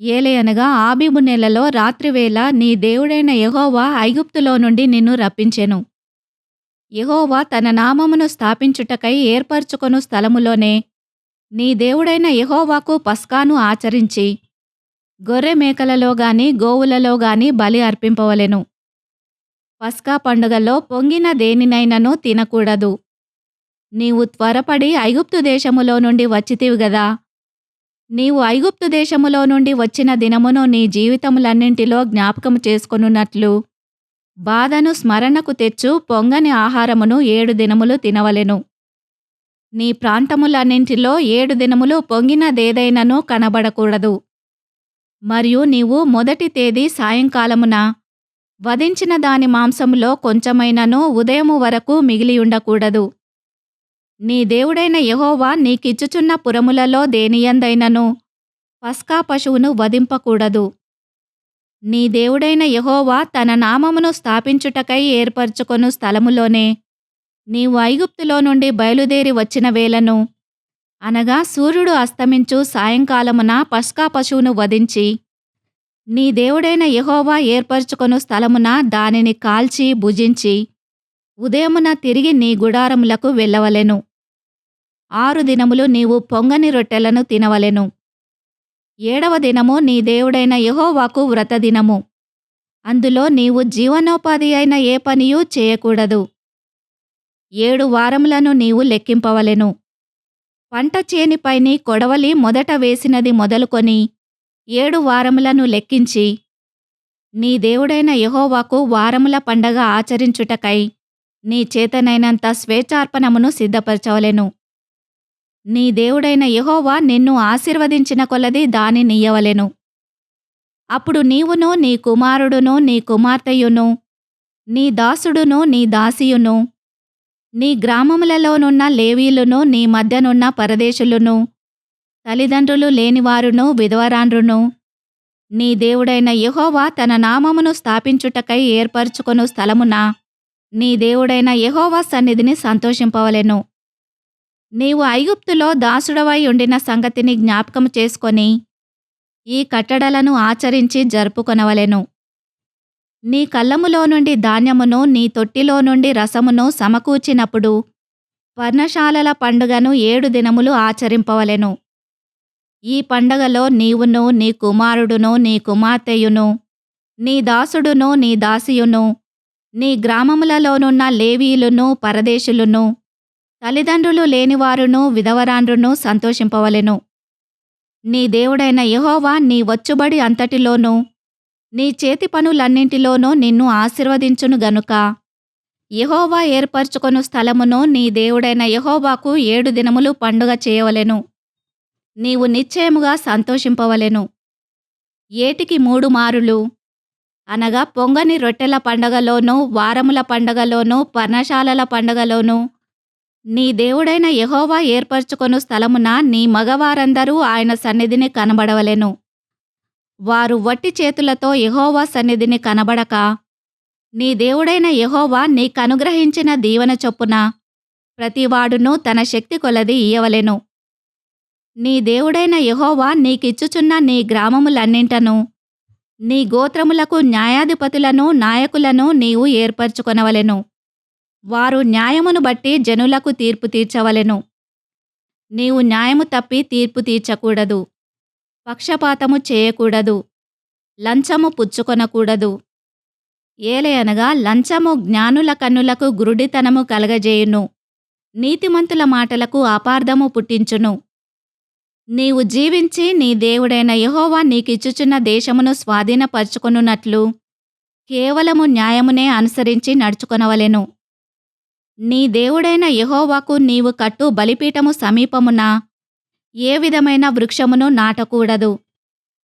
ఏలయనగా ఆబీబు నెలలో రాత్రివేళ నీ దేవుడైన యెహోవా ఐగుప్తులో నుండి నిన్ను రప్పించెను. యెహోవా తన నామమును స్థాపించుటకై ఏర్పరచుకొను స్థలములోనే నీ దేవుడైన యెహోవాకు పస్కాను ఆచరించి గొర్రె మేకలలో గాని గోవులలో గాని బలి అర్పింపవలెను. పస్కా పండుగలో పొంగిన దేనినైనను తినకూడదు. నీవు త్వరపడి ఐగుప్తు దేశములో నుండి వచ్చితివి గదా. నీవు ఐగుప్తు దేశములో నుండి వచ్చిన దినమును నీ జీవితములన్నింటిలో జ్ఞాపకము చేసుకొనున్నట్లు బాధను స్మరణకు తెచ్చు పొంగని ఆహారమును 7 దినములు తినవలెను. నీ ప్రాంతములన్నింటిలో 7 దినములు పొంగినదేదైనను కనబడకూడదు. మరియు నీవు మొదటి తేదీ సాయంకాలమున వధించిన దాని మాంసములో కొంచెమైనను ఉదయము వరకు మిగిలియుండకూడదు. నీ దేవుడైన యెహోవా నీకిచ్చుచున్న పురములలో దేనియందైనను పస్కా పశువును వధింపకూడదు. నీ దేవుడైన యెహోవా తన నామమును స్థాపించుటకై ఏర్పరచుకొను స్థలములోనే నీవు ఐగుప్తులో నుండి బయలుదేరి వచ్చిన వేళను అనగా సూర్యుడు అస్తమించు సాయంకాలమున పస్కా పశువును వధించి నీ దేవుడైన యెహోవా ఏర్పరచుకొను స్థలమున దానిని కాల్చి భుజించి ఉదయమున తిరిగి నీ గుడారములకు వెళ్ళవలెను. 6 దినములు నీవు పొంగని రొట్టెలను తినవలెను. 7వ దినము నీ దేవుడైన యెహోవాకు వ్రతదినము. అందులో నీవు జీవనోపాధి అయిన ఏ పనియూ చేయకూడదు. 7 వారములను నీవు లెక్కింపవలెను. పంట చేనిపైని కొడవలి మొదట వేసినది మొదలుకొని 7 వారములను లెక్కించి నీ దేవుడైన యెహోవాకు వారముల పండగ ఆచరించుటకై నీ చేతనైనంత స్వేచ్ఛార్పణమును సిద్ధపరచవలెను. నీ దేవుడైన యెహోవా నిన్ను ఆశీర్వదించిన కొలది దానినియ్యవలెను. అప్పుడు నీవును నీ కుమారుడును నీ కుమార్తెయును నీ దాసుడును నీ దాసియును నీ గ్రామములలోనున్న లేవీయులును నీ మధ్యనున్న పరదేశులును తల్లిదండ్రులు లేనివారును విధవరాండ్రును నీ దేవుడైన యెహోవా తన నామమును స్థాపించుటకై ఏర్పరచుకొను స్థలమున నీ దేవుడైన యెహోవా సన్నిధిని సంతోషింపవలెను. నీవు ఐగుప్తులో దాసుడవై ఉండిన సంగతిని జ్ఞాపకము చేసుకొని ఈ కట్టడలను ఆచరించి జరుపుకొనవలెను. నీ కళ్ళములో నుండి ధాన్యమును నీ తొట్టిలో నుండి రసమును సమకూర్చినప్పుడు పర్ణశాలల పండుగను 7 దినములు ఆచరింపవలెను. ఈ పండగలో నీవును నీ కుమారుడును నీ కుమార్తెయును నీ దాసుడును నీ దాసియును నీ గ్రామములలోనున్న లేవీయులును పరదేశులును తల్లిదండ్రులు లేనివారును విధవరాండ్రును సంతోషింపవలెను. నీ దేవుడైన యెహోవా నీ వచ్చుబడి అంతటిలోనూ నీ చేతి పనులన్నింటిలోనూ నిన్ను ఆశీర్వదించును గనుక యెహోవా ఏర్పరచుకొను స్థలమును నీ దేవుడైన యెహోవాకు 7 దినములు పండుగ చేయవలెను. నీవు నిశ్చయముగా సంతోషింపవలెను. ఏటికి 3 మారులు, అనగా పొంగని రొట్టెల పండగలోనూ, వారముల పండగలోనూ, పర్ణశాలల పండగలోనూ, నీ దేవుడైన యెహోవా ఏర్పరచుకొను స్థలమున నీ మగవారందరూ ఆయన సన్నిధిని కనబడవలెను. వారు వట్టి చేతులతో యెహోవా సన్నిధిని కనబడక, నీ దేవుడైన యెహోవా నీకనుగ్రహించిన దీవెన చొప్పున ప్రతివాడును తన శక్తి కొలది ఇయ్యవలెను. నీ దేవుడైన యెహోవా నీకిచ్చుచున్న నీ గ్రామములన్నింటను నీ గోత్రములకు న్యాయాధిపతులను నాయకులను నీవు ఏర్పరచుకొనవలెను. వారు న్యాయమును బట్టి జనులకు తీర్పు తీర్చవలెను. నీవు న్యాయము తప్పి తీర్పు తీర్చకూడదు. పక్షపాతము చేయకూడదు. లంచము పుచ్చుకొనకూడదు. ఏలయనగా లంచము జ్ఞానుల కన్నులకు గురుడితనము కలగజేయును. నీతిమంతుల మాటలకు అపార్థము పుట్టించును. నీవు జీవించి నీ దేవుడైన యెహోవా నీకిచ్చుచున్న దేశమును స్వాధీనపరచుకొనున్నట్లు కేవలము న్యాయమునే అనుసరించి నడుచుకొనవలెను. నీ దేవుడైన యెహోవాకు నీవు కట్టు బలిపీఠము సమీపమున ఏ విధమైన వృక్షమును నాటకూడదు.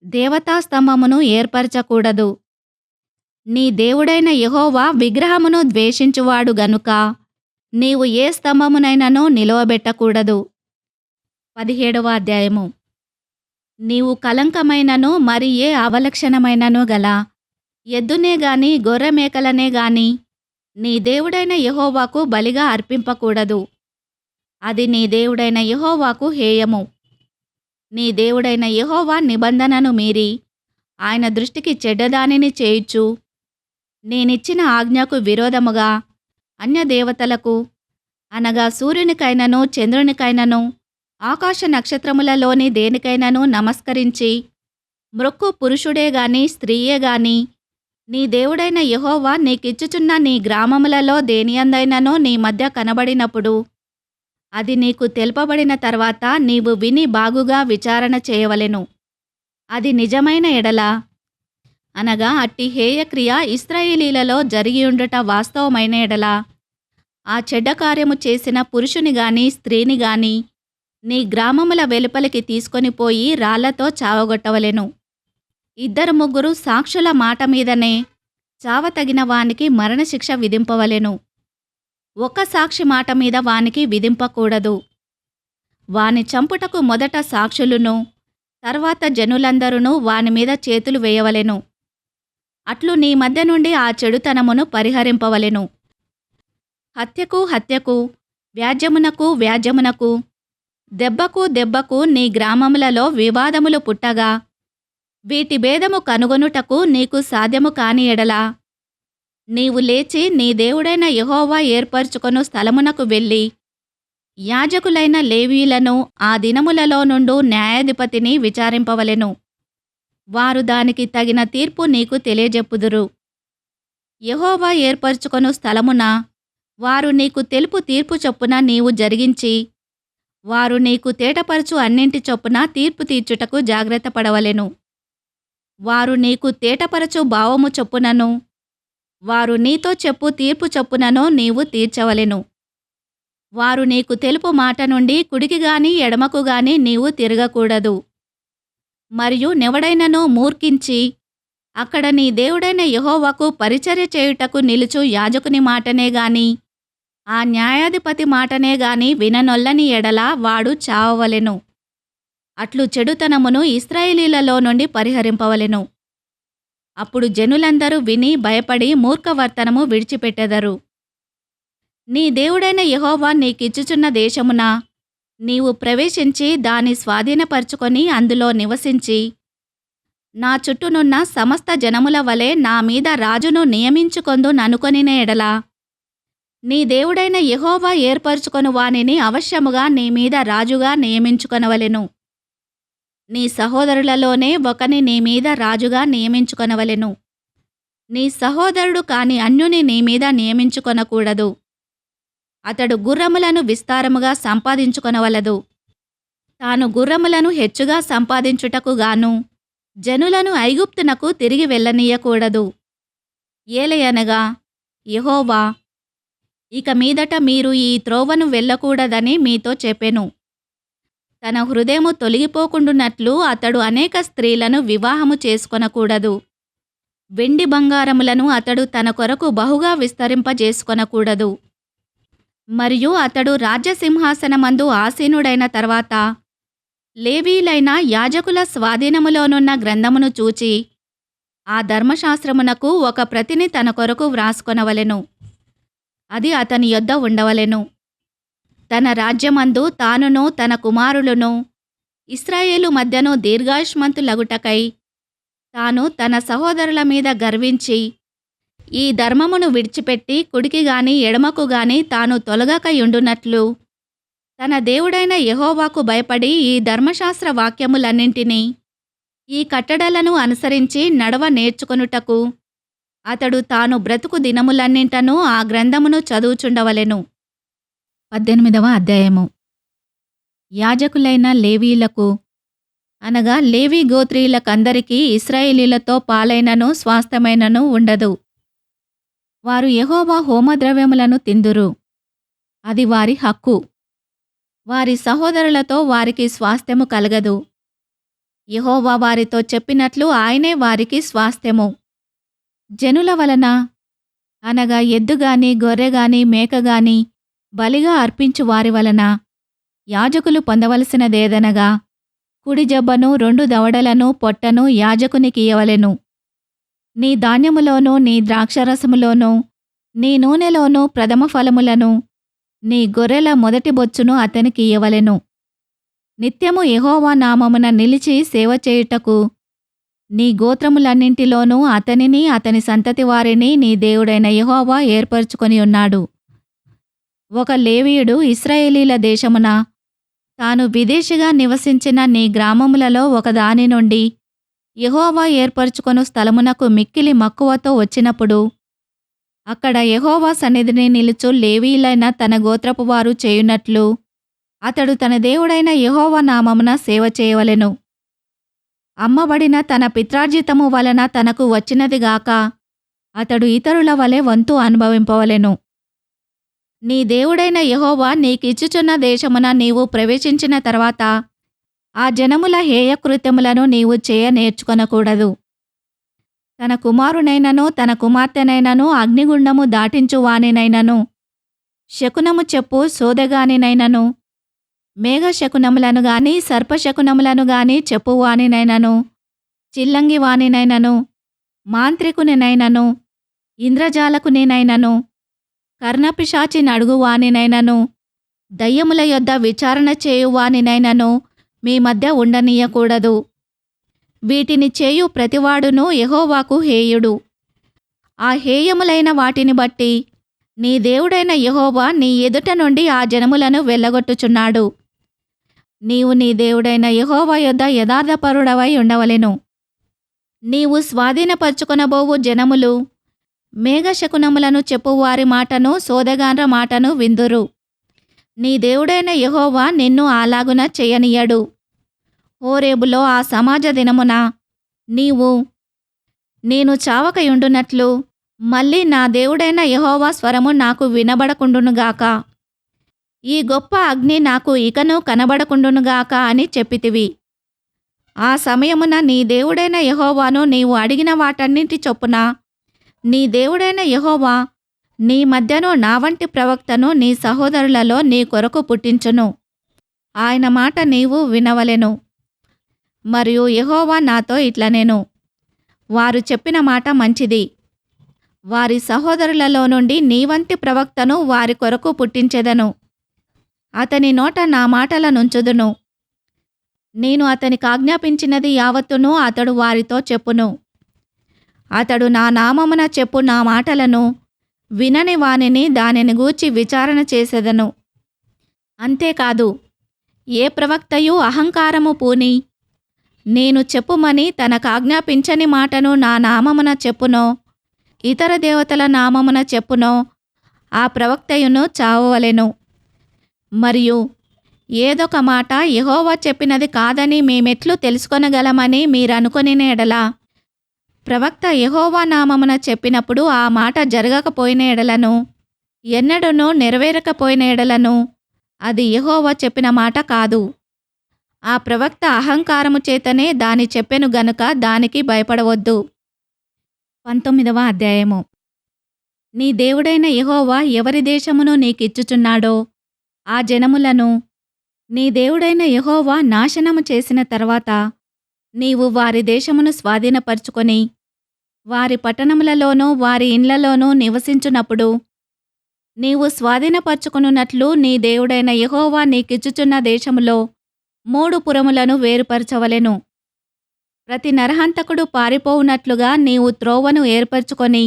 దేవతాస్తంభమును ఏర్పరచకూడదు. నీ దేవుడైన యెహోవా విగ్రహమును ద్వేషించువాడు గనుక నీవు ఏ స్తంభమునైనను నిలువబెట్టకూడదు. 17వ అధ్యాయము. నీవు కలంకమైనను మరి ఏ అవలక్షణమైనను గల ఎద్దునే గాని గొర్రెమేకలనే గాని నీ దేవుడైన యెహోవాకు బలిగా అర్పింపకూడదు. అది నీ దేవుడైన యెహోవాకు హేయము. నీ దేవుడైన యెహోవా నిబంధనను మీరి ఆయన దృష్టికి చెడ్డదానిని చేయుచు నేనిచ్చిన ఆజ్ఞకు విరోధముగా అన్యదేవతలకు, అనగా సూర్యునికైనను చంద్రునికైనను ఆకాశ నక్షత్రములలోని దేనికైనను నమస్కరించి మ్రొక్కు పురుషుడే గాని స్త్రీయే గాని నీ దేవుడైన యెహోవా నీకిచ్చుచున్న నీ గ్రామములలో దేనియందైనను నీ మధ్య కనబడినప్పుడు అది నీకు తెలుపబడిన తర్వాత నీవు విని బాగుగా విచారణ చేయవలెను. అది నిజమైన ఎడల, అనగా అట్టి హేయక్రియ ఇశ్రాయేలీలలో జరిగియుండుట వాస్తవమైన ఎడల, ఆ చెడ్డ కార్యము చేసిన పురుషుని గాని స్త్రీని గాని నీ గ్రామముల వెలుపలికి తీసుకొని పోయి రాళ్లతో చావగొట్టవలెను. 2-3 సాక్షుల మాట మీదనే చావతగిన వానికి మరణశిక్ష విధింపవలెను. ఒక సాక్షి మాట మీద వానికి విధింపకూడదు. వాని చంపుటకు మొదట సాక్షులును తర్వాత జనులందరూ వాని మీద చేతులు వేయవలెను. అట్లు నీ మధ్య నుండి ఆ చెడుతనమును పరిహరింపవలెను. హత్యకు హత్యకు, వ్యాజ్యమునకు వ్యాజ్యమునకు, దెబ్బకు దెబ్బకు నీ గ్రామములలో వివాదములు పుట్టగా వీటి భేదము కనుగొనుటకు నీకు సాధ్యము కాని ఎడల నీవు లేచి నీ దేవుడైన యెహోవా ఏర్పరచుకొను స్థలమునకు వెళ్ళి యాజకులైన లేవీయులను ఆ దినములలో నుండు న్యాయాధిపతిని విచారింపవలెను. వారు దానికి తగిన తీర్పు నీకు తెలియజెప్పుదురు. యెహోవా ఏర్పరచుకొను స్థలమున వారు నీకు తెలుపు తీర్పు చొప్పున నీవు జరిగించి వారు నీకు తేటపరచు అన్నింటి చొప్పున తీర్పు తీర్చుటకు జాగ్రత్త పడవలెను. వారు నీకు తేటపరచు భావము చొప్పునను వారు నీతో చెప్పు తీర్పు చొప్పునను నీవు తీర్చవలెను. వారు నీకు తెలుపు మాట నుండి కుడికి గాని ఎడమకు గాని నీవు తిరగకూడదు. మరియు నెవడైనను మూర్ఖించి అక్కడ నీ దేవుడైన యెహోవాకు పరిచర్య చేయుటకు నిలుచు యాజకుని మాటనే గాని ఆ న్యాయాధిపతి మాటనే గాని విననొల్లని ఎడల వాడు చావవలెను. అట్లు చెడుతనమును ఇశ్రాయేలీలలో నుండి పరిహరింపవలెను. అప్పుడు జనులందరూ విని భయపడి మూర్ఖవర్తనము విడిచిపెట్టెదరు. నీ దేవుడైన యెహోవా నీకిచ్చుచున్న దేశమున నీవు ప్రవేశించి దాని స్వాధీనపరచుకొని అందులో నివసించి నా చుట్టూనున్న సమస్త జనముల వలె నా మీద రాజును నియమించుకొందు ననుకొనిన ఎడల నీ దేవుడైన యెహోవా ఏర్పరచుకొను వానిని అవశ్యముగా నీ మీద రాజుగా నియమించుకొనవలెను. నీ సహోదరులలోనే ఒకని నీ మీద రాజుగా నియమించుకొనవలెను. నీ సహోదరుడు కాని అన్యుని నీ మీద నియమించుకొనకూడదు. అతడు గుర్రములను విస్తారముగా సంపాదించుకొనవలదు. తాను గుర్రములను హెచ్చుగా సంపాదించుటకు గాను జనులను ఐగుప్తునకు తిరిగి వెళ్ళనీయకూడదు. ఏలయనగా యెహోవా ఇక మీదట మీరు ఈ త్రోవను వెళ్ళకూడదని మీతో చెప్పెను. తన హృదయము తొలగిపోకుండునట్లు అతడు అనేక స్త్రీలను వివాహము చేసుకొనకూడదు. వెండి బంగారములను అతడు తన కొరకు బహుగా విస్తరింపజేసుకొనకూడదు. మరియు అతడు రాజ్యసింహాసనమందు ఆసీనుడైన తర్వాత లేవీలైన యాజకుల స్వాధీనములోనున్న గ్రంథమును చూచి ఆ ధర్మశాస్త్రమునకు ఒక ప్రతిని తన కొరకు వ్రాసుకొనవలెను. అది అతని యొద్ద ఉండవలెను. తన రాజ్యమందు తానును తన కుమారులును ఇశ్రాయేలు మధ్యను దీర్ఘాయుష్మంతులగుటకై తాను తన సహోదరుల మీద గర్వించి ఈ ధర్మమును విడిచిపెట్టి కుడికి గాని ఎడమకు గాని తాను తొలగకయుండునట్లు తన దేవుడైన యెహోవాకు భయపడి ఈ ధర్మశాస్త్ర వాక్యములన్నింటినీ ఈ కట్టడలను అనుసరించి నడవ నేర్చుకొనుటకు అతడు తాను బ్రతుకు దినములన్నింటనూ ఆ గ్రంథమును చదువుచుండవలెను. 18వ అధ్యాయము. యాజకులైన లేవీలకు అనగా లేవీ గోత్రీయులకందరికీ ఇశ్రాయేలీలతో పాలైనను స్వాస్థ్యమైనను ఉండదు. వారు యెహోవా హోమద్రవ్యములను తిందురు. అది వారి హక్కు. వారి సహోదరులతో వారికి స్వాస్థ్యము కలగదు. యెహోవా వారితో చెప్పినట్లు ఆయనే వారికి స్వాస్థ్యము. జనుల వలన అనగా ఎద్దుగాని గొర్రెగాని మేకగాని బలిగా అర్పించు వారి వలన యాజకులు పొందవలసినదేదనగా కుడి జబ్బను 2 దవడలను పొట్టను యాజకునికియ్యవలెను. నీ ధాన్యములోనూ నీ ద్రాక్షరసములోనూ నీ నూనెలోనూ ప్రథమ ఫలములను నీ గొర్రెల మొదటి బొచ్చును అతనికియ్యవలెను. నిత్యము యెహోవా నామమున నిలిచి సేవ చేయుటకు నీ గోత్రములన్నింటిలోనూ అతనిని అతని సంతతి వారిని నీ దేవుడైన యెహోవా ఏర్పరచుకొని ఉన్నాడు. ఒక లేవీయుడు ఇశ్రాయేలీల దేశమున తాను విదేశిగా నివసించిన నీ గ్రామములలో ఒకదాని నుండి యెహోవా ఏర్పరచుకొను స్థలమునకు మిక్కిలి మక్కువతో వచ్చినప్పుడు అక్కడ యెహోవా సన్నిధిని నిలుచు లేవీయులైన తన గోత్రపు వారు చేయునట్లు అతడు తన దేవుడైన యెహోవా నామమున సేవ చేయవలెను. అమ్మబడిన తన పిత్రార్జితము వలన తనకు వచ్చినదిగాక అతడు ఇతరుల వలె వంతు అనుభవింపవలెను. నీ దేవుడైన యెహోవా నీకిచ్చుచున్న దేశమున నీవు ప్రవేశించిన తర్వాత ఆ జనముల హేయకృత్యములను నీవు చేయ నేర్చుకొనకూడదు. తన కుమారునైనను తన కుమార్తెనైనను అగ్నిగుండము దాటించు వానినైనను శకునము చెప్పు సోదెగానినైనను మేఘశకునములను గాని సర్పశకునములను గాని చెప్పువానినైనను చిల్లంగి వానినైనను మాంత్రికునినైనను ఇంద్రజాలకునినైనను కర్ణపిశాచి నడుగువానినైనను దయ్యముల యొద్ద విచారణ చేయువానినైనను మీ మధ్య ఉండనీయకూడదు. వీటిని చేయు ప్రతివాడును యెహోవాకు హేయుడు. ఆ హేయములైన వాటిని బట్టి నీ దేవుడైన యెహోవా నీ ఎదుట నుండి ఆ జనములను వెళ్ళగొట్టుచున్నాడు. నీవు నీ దేవుడైన యెహోవా యొద్ద యథార్థపరుడవై ఉండవలెను. నీవు స్వాధీనపరచుకొనబోవు జనములు మేఘశకునములను చెప్పువారి మాటను సోదెగాండ్ర మాటను విందురు. నీ దేవుడైన యెహోవా నిన్ను అలాగున చేయనీయడు. హోరేబులో ఆ సమాజ దినమున నేను చావకయుండునట్లు మళ్ళీ నా దేవుడైన యెహోవా స్వరము నాకు వినబడకుండునుగాక. ఈ గొప్ప అగ్ని నాకు ఇకను కనబడకుండునుగాక అని చెప్పితివి. ఆ సమయమున నీ దేవుడైన యెహోవాను నీవు అడిగిన వాటన్నింటి చొప్పున నీ దేవుడైన యెహోవా నీ మధ్యను నా వంటి ప్రవక్తను నీ సహోదరులలో నీ కొరకు పుట్టించును. ఆయన మాట నీవు వినవలెను. మరియు యెహోవా నాతో ఇట్లనెను, వారు చెప్పిన మాట మంచిది. వారి సహోదరులలో నుండి నీ వంటి ప్రవక్తను వారి కొరకు పుట్టించెదను. అతని నోట నా మాటలనుంచుదును. నేను అతనికి ఆజ్ఞాపించినది యావత్తును అతడు వారితో చెప్పును. అతడు నా నామమున చెప్పు నా మాటలను వినని వానిని దానిని గూర్చి విచారణ చేసెదను. అంతేకాదు, ఏ ప్రవక్తయు అహంకారము పూని నేను చెప్పుమని తనకాజ్ఞాపించని మాటను నా నామమున చెప్పునో ఇతర దేవతల నామమున చెప్పునో ఆ ప్రవక్తయును చావవలెను. మరియు ఏదొక మాట యెహోవా చెప్పినది కాదని మేమెట్లు తెలుసుకొనగలమని మీరనుకొనిన ఎడల ప్రవక్త యెహోవా నామమున చెప్పినప్పుడు ఆ మాట జరగకపోయిన ఎడలను ఎన్నడూనూ నెరవేరకపోయిన ఎడలను అది యెహోవా చెప్పిన మాట కాదు. ఆ ప్రవక్త అహంకారము చేతనే దాని చెప్పెను గనుక దానికి భయపడవద్దు. 19వ అధ్యాయము. నీ దేవుడైన యెహోవా ఎవరి దేశమును నీకిచ్చుచున్నాడో ఆ జనములను నీ దేవుడైన యెహోవా నాశనము చేసిన తర్వాత నీవు వారి దేశమును స్వాధీనపరచుకొని వారి పట్టణములలోనూ వారి ఇండ్లలోనూ నివసించునప్పుడు నీవు స్వాధీనపరచుకొనున్నట్లు నీ దేవుడైన యెహోవా నీకిచ్చుచున్న దేశములో 3 పురములను వేరుపరచవలెను. ప్రతి నరహంతకుడు పారిపోవునట్లుగా నీవు త్రోవను ఏర్పరచుకొని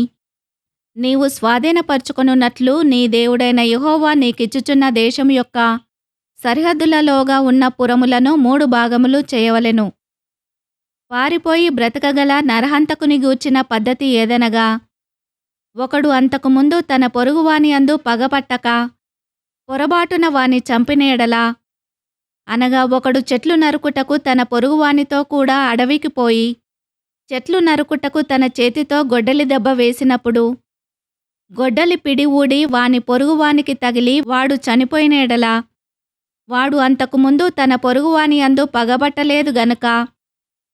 నీవు స్వాధీనపరచుకొనున్నట్లు నీ దేవుడైన యెహోవా నీకిచ్చుచున్న దేశం యొక్క సరిహద్దులలోగా ఉన్న పురములను 3 భాగములు చేయవలెను. పారిపోయి బ్రతకగల నరహంతకుని గూర్చిన పద్ధతి ఏదనగా, ఒకడు అంతకుముందు తన పొరుగువాని యందు పగపట్టక పొరబాటున వాని చంపిన ఎడల, అనగా ఒకడు చెట్లు నరుకుటకు తన పొరుగువానితో కూడా అడవికి పోయి చెట్లు నరుకుటకు తన చేతితో గొడ్డలి దెబ్బ వేసినప్పుడు గొడ్డలి పిడి ఊడి వాని పొరుగువానికి తగిలి వాడు చనిపోయిన ఎడల, వాడు అంతకుముందు తన పొరుగువాని యందు పగబట్టలేదు గనుక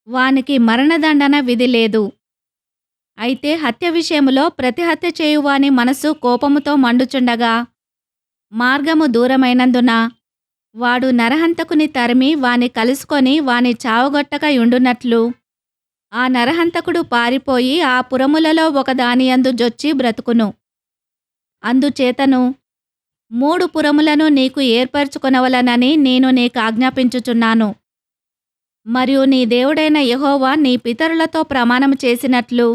వానికి మరణదండన విధి లేదు. అయితే హత్య విషయములో ప్రతి హత్య చేయువాని మనసు కోపముతో మండుచుండగా మార్గము దూరమైనందున వాడు నరహంతకుని తరిమి వాని కలుసుకొని వాని చావగొట్టక యుండునట్లు ఆ నరహంతకుడు పారిపోయి ఆ పురములలో ఒకదానియందు జొచ్చి బ్రతుకును. అందుచేతను 3 పురములను నీకు ఏర్పరచుకొనవలనని నేను నీకు ఆజ్ఞాపించుచున్నాను. మరియు నీ దేవుడైన యెహోవా నీ పితరులతో ప్రమాణము చేసినట్లు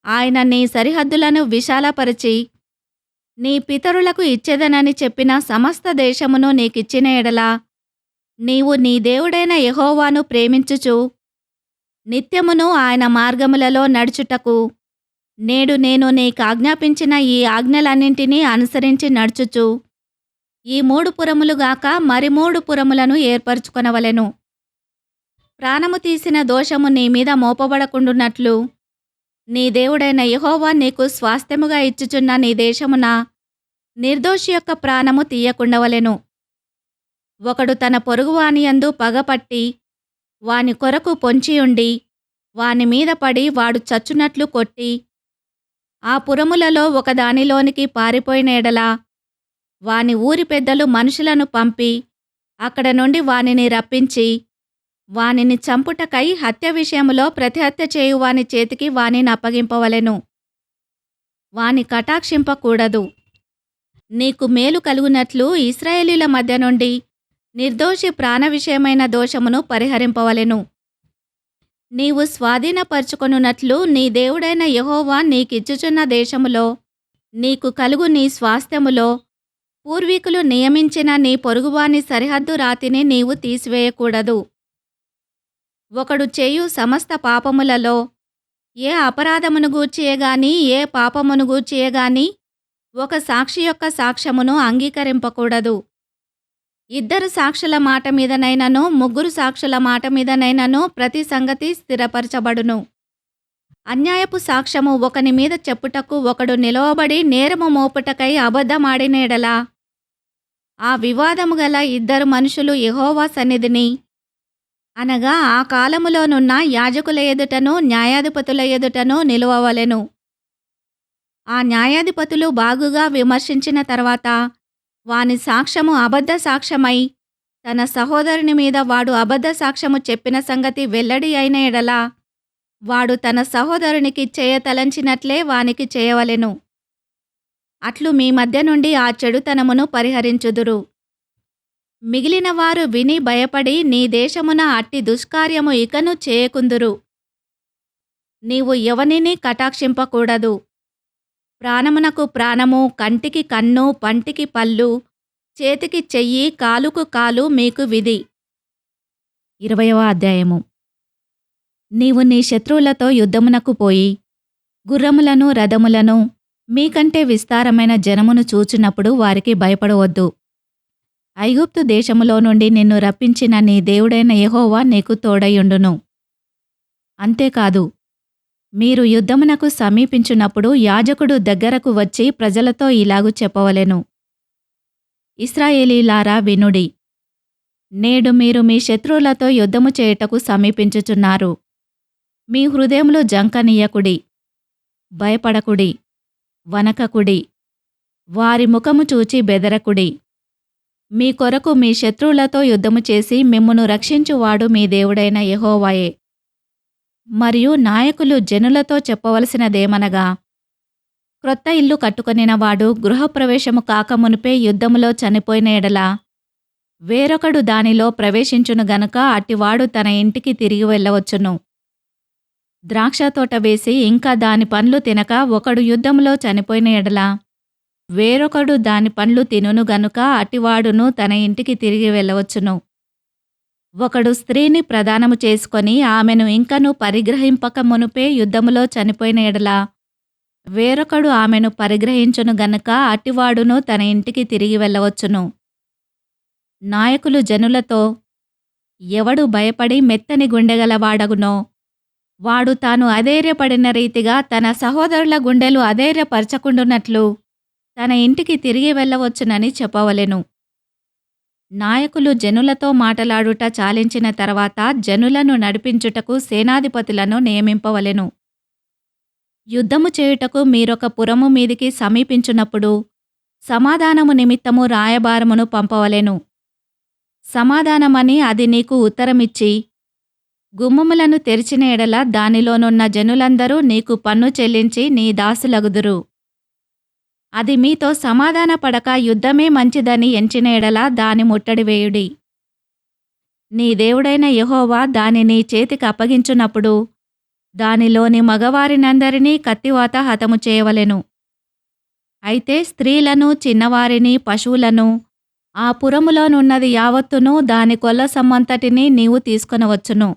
ఆయన నీ సరిహద్దులను విశాలపరచి నీ పితరులకు ఇచ్చేదనని చెప్పిన సమస్త దేశమును నీకిచ్చిన ఎడల, నీవు నీ దేవుడైన యెహోవాను ప్రేమించుచు నిత్యమును ఆయన మార్గములలో నడుచుటకు నేడు నేను నీకాజ్ఞాపించిన ఈ ఆజ్ఞలన్నింటినీ అనుసరించి నడుచుచు ఈ 3 పురములుగాక మరి 3 పురములను ఏర్పరచుకొనవలెను. ప్రాణము తీసిన దోషము నీ మీద మోపబడకుండునట్లు నీ దేవుడైన యెహోవా నీకు స్వాస్థ్యముగా ఇచ్చుచున్న నీ దేశమున నిర్దోషి యొక్క ప్రాణము తీయకుండవలెను. ఒకడు తన పొరుగువాని యందు పగపట్టి వాని కొరకు పొంచియుండి వాని మీద పడి వాడు చచ్చునట్లు కొట్టి ఆ పురములలో ఒకదానిలోనికి పారిపోయిన ఎడల, వాని ఊరి పెద్దలు మనుషులను పంపి అక్కడ నుండి వానిని రప్పించి వానిని చంపుటకై హత్య విషయములో ప్రతిహత్య చేయువాని చేతికి వానిని అప్పగింపవలెను. వాని కటాక్షింపకూడదు. నీకు మేలు కలుగునట్లు ఇశ్రాయేలీయుల మధ్య నుండి నిర్దోషి ప్రాణ విషయమైన దోషమును పరిహరింపవలెను. నీవు స్వాధీనపరచుకొనున్నట్లు నీ దేవుడైన యెహోవా నీకిచ్చుచున్న దేశములో నీకు కలుగు నీ స్వాస్థ్యములో పూర్వీకులు నియమించిన నీ పొరుగువాని సరిహద్దు రాతిని నీవు తీసివేయకూడదు. ఒకడు చేయు సమస్త పాపములలో ఏ అపరాధమును గూర్చియే గాని ఏ పాపమును గూర్చియే గాని ఒక సాక్షి యొక్క సాక్ష్యమును అంగీకరింపకూడదు. 2 సాక్షుల మాట మీదనైనను 3 సాక్షుల మాట మీదనైనను ప్రతి సంగతి స్థిరపరచబడును. అన్యాయపు సాక్ష్యము ఒకని మీద చెప్పుటకు ఒకడు నిలవబడి నేరము మోపుటకై అబద్ధమాడిన ఎడల, ఆ వివాదము గల 2 మనుషులు యెహోవా సన్నిధిని, అనగా ఆ కాలములోనున్న యాజకుల ఎదుటను న్యాయాధిపతుల ఎదుటను నిలువవలెను. ఆ న్యాయాధిపతులు బాగుగా విమర్శించిన తర్వాత వాని సాక్ష్యము అబద్ధ సాక్ష్యమై తన సహోదరుని మీద వాడు అబద్ధ సాక్ష్యము చెప్పిన సంగతి వెల్లడి అయిన ఎడల, వాడు తన సహోదరునికి చేయతలంచినట్లే వానికి చేయవలెను. అట్లు మీ మధ్య నుండి ఆ చెడుతనమును పరిహరించుదురు. మిగిలిన వారు విని భయపడి నీ దేశమున అట్టి దుష్కార్యము ఇకను చేయకుందురు. నీవు ఎవనిని కటాక్షింపకూడదు. ప్రాణమునకు ప్రాణము, కంటికి కన్ను, పంటికి పళ్ళు, చేతికి చెయ్యి, కాలుకు కాలు మీకు విధి. 20వ అధ్యాయము. నీవు నీ శత్రువులతో యుద్ధమునకు పోయి గుర్రములను రథములను మీకంటే విస్తారమైన జనమును చూచినప్పుడు వారికి భయపడవద్దు. ఐగుప్తు దేశములో నుండి నిన్ను రప్పించిన నీ దేవుడైన యెహోవా నీకు తోడయుండును. అంతేకాదు, మీరు యుద్ధమునకు సమీపించున్నప్పుడు యాజకుడు దగ్గరకు వచ్చి ప్రజలతో ఇలాగు చెప్పవలెను. ఇశ్రాయేలీయులారా వినుడి. నేడు మీరు మీ శత్రువులతో యుద్ధము చేయుటకు సమీపించుచున్నారు. మీ హృదయములు జంకనీయకుడి, భయపడకుడి, వనకకుడి, వారి ముఖము చూచి బెదరకుడి. మీ కొరకు మీ శత్రువులతో యుద్ధము చేసి మిమ్మును రక్షించువాడు మీ దేవుడైన యెహోవాయే. మరియు నాయకులు జనులతో చెప్పవలసినదేమనగా, క్రొత్త ఇల్లు కట్టుకొనినవాడు గృహప్రవేశము కాకమునుపే యుద్ధములో చనిపోయిన ఎడల వేరొకడు దానిలో ప్రవేశించును గనుక అట్టివాడు తన ఇంటికి తిరిగి వెళ్ళవచ్చును. ద్రాక్షతోట వేసి ఇంకా దాని పండ్లు తినక ఒకడు యుద్ధములో చనిపోయిన ఎడల వేరొకడు దాని పండ్లు తినును గనుక అట్టివాడును తన ఇంటికి తిరిగి వెళ్ళవచ్చును. ఒకడు స్త్రీని ప్రదానము చేసుకొని ఆమెను ఇంకను పరిగ్రహింపక మునుపే యుద్ధములో చనిపోయిన ఎడల వేరొకడు ఆమెను పరిగ్రహించును గనుక అట్టివాడును తన ఇంటికి తిరిగి వెళ్ళవచ్చును. నాయకులు జనులతో, ఎవడు భయపడి మెత్తని గుండెగలవాడగునో వాడు తాను అధైర్యపడిన రీతిగా తన సహోదరుల గుండెలు అధైర్యపరచకుండునట్లు తన ఇంటికి తిరిగి వెళ్ళవచ్చునని చెప్పవలెను. నాయకులు జనులతో మాటలాడుట చాలించిన తర్వాత జనులను నడిపించుటకు సేనాధిపతులను నియమింపవలెను. యుద్ధము చేయుటకు మీరొక పురము మీదికి సమీపించున్నప్పుడు సమాధానము నిమిత్తము రాయబారమును పంపవలెను. సమాధానమని అది నీకు ఉత్తరమిచ్చి గుమ్మములను తెరిచిన ఎడల దానిలోనున్న జనులందరూ నీకు పన్ను చెల్లించి నీ దాసులగుదురు. అది మీతో సమాధానపడక యుద్ధమే మంచిదని ఎంచిన ఎడల దాని ముట్టడి వేయుడి. నీ దేవుడైన యెహోవా దాని నీ చేతికి అప్పగించున్నప్పుడు దానిలోని మగవారినందరినీ కత్తివాత హతము చేయవలెను. అయితే స్త్రీలను, చిన్నవారిని, పశువులను, ఆ పురములోనున్నది యావత్తును దాని కొల్లసొమ్మంతటినీ నీవు తీసుకొనవచ్చును.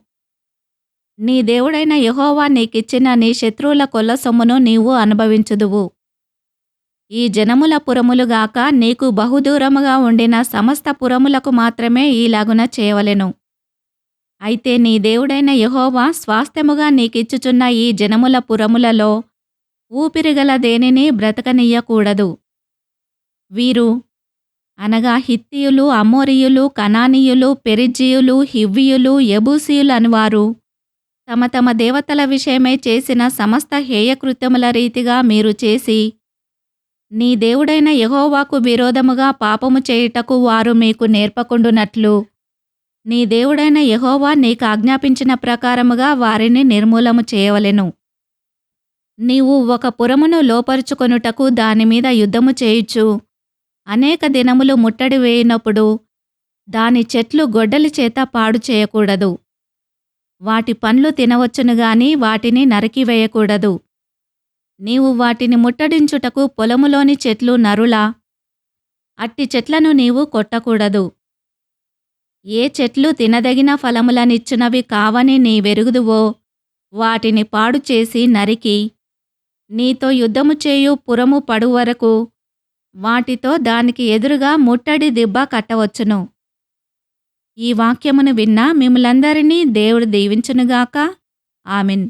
నీ దేవుడైన యెహోవా నీకిచ్చిన నీ శత్రువుల కొల్లసొమ్మును నీవు అనుభవించుదువు. ఈ జనముల పురములుగాక నీకు బహుదూరముగా ఉండిన సమస్త పురములకు మాత్రమే ఈలాగున చేయవలెను. అయితే నీ దేవుడైన యెహోవా స్వాస్థ్యముగా నీకిచ్చుచున్న ఈ జనముల పురములలో ఊపిరిగల దేనిని బ్రతకనియ్యకూడదు. వీరు అనగా హిత్తీయులు, అమోరీయులు, కనానీయులు, పెరిజ్జీయులు, హివ్వీయులు, యెబూసీయులు అనువారు తమ తమ దేవతల విషయమై చేసిన సమస్త హేయకృత్యముల రీతిగా మీరు చేసి నీ దేవుడైన యెహోవాకు విరోధముగా పాపము చేయుటకు వారు మీకు నేర్పకుండునట్లు నీ దేవుడైన యెహోవా నీకు ఆజ్ఞాపించిన ప్రకారముగా వారిని నిర్మూలము చేయవలెను. నీవు ఒక పురమును లోపరుచుకొనుటకు దానిమీద యుద్ధము చేయుచు అనేక దినములు ముట్టడి వేయినప్పుడు దాని చెట్లు గొడ్డలి చేత పాడు చేయకూడదు. వాటి పండ్లు తినవచ్చును గాని వాటిని నరికివేయకూడదు. నీవు వాటిని ముట్టడించుటకు పొలములోని చెట్లు నరులా, అట్టి చెట్లను నీవు కొట్టకూడదు. ఏ చెట్లు తినదగిన ఫలములనిచ్చునవి కావని నీవెరుగుదువో వాటిని పాడు చేసి నరికి నీతో యుద్ధము చేయు పురము పడు వరకు వాటితో దానికి ఎదురుగా ముట్టడి దిబ్బ కట్టవచ్చును. ఈ వాక్యమును విన్న మిమ్ములందరినీ దేవుడు దీవించునుగాక. ఆమెన్.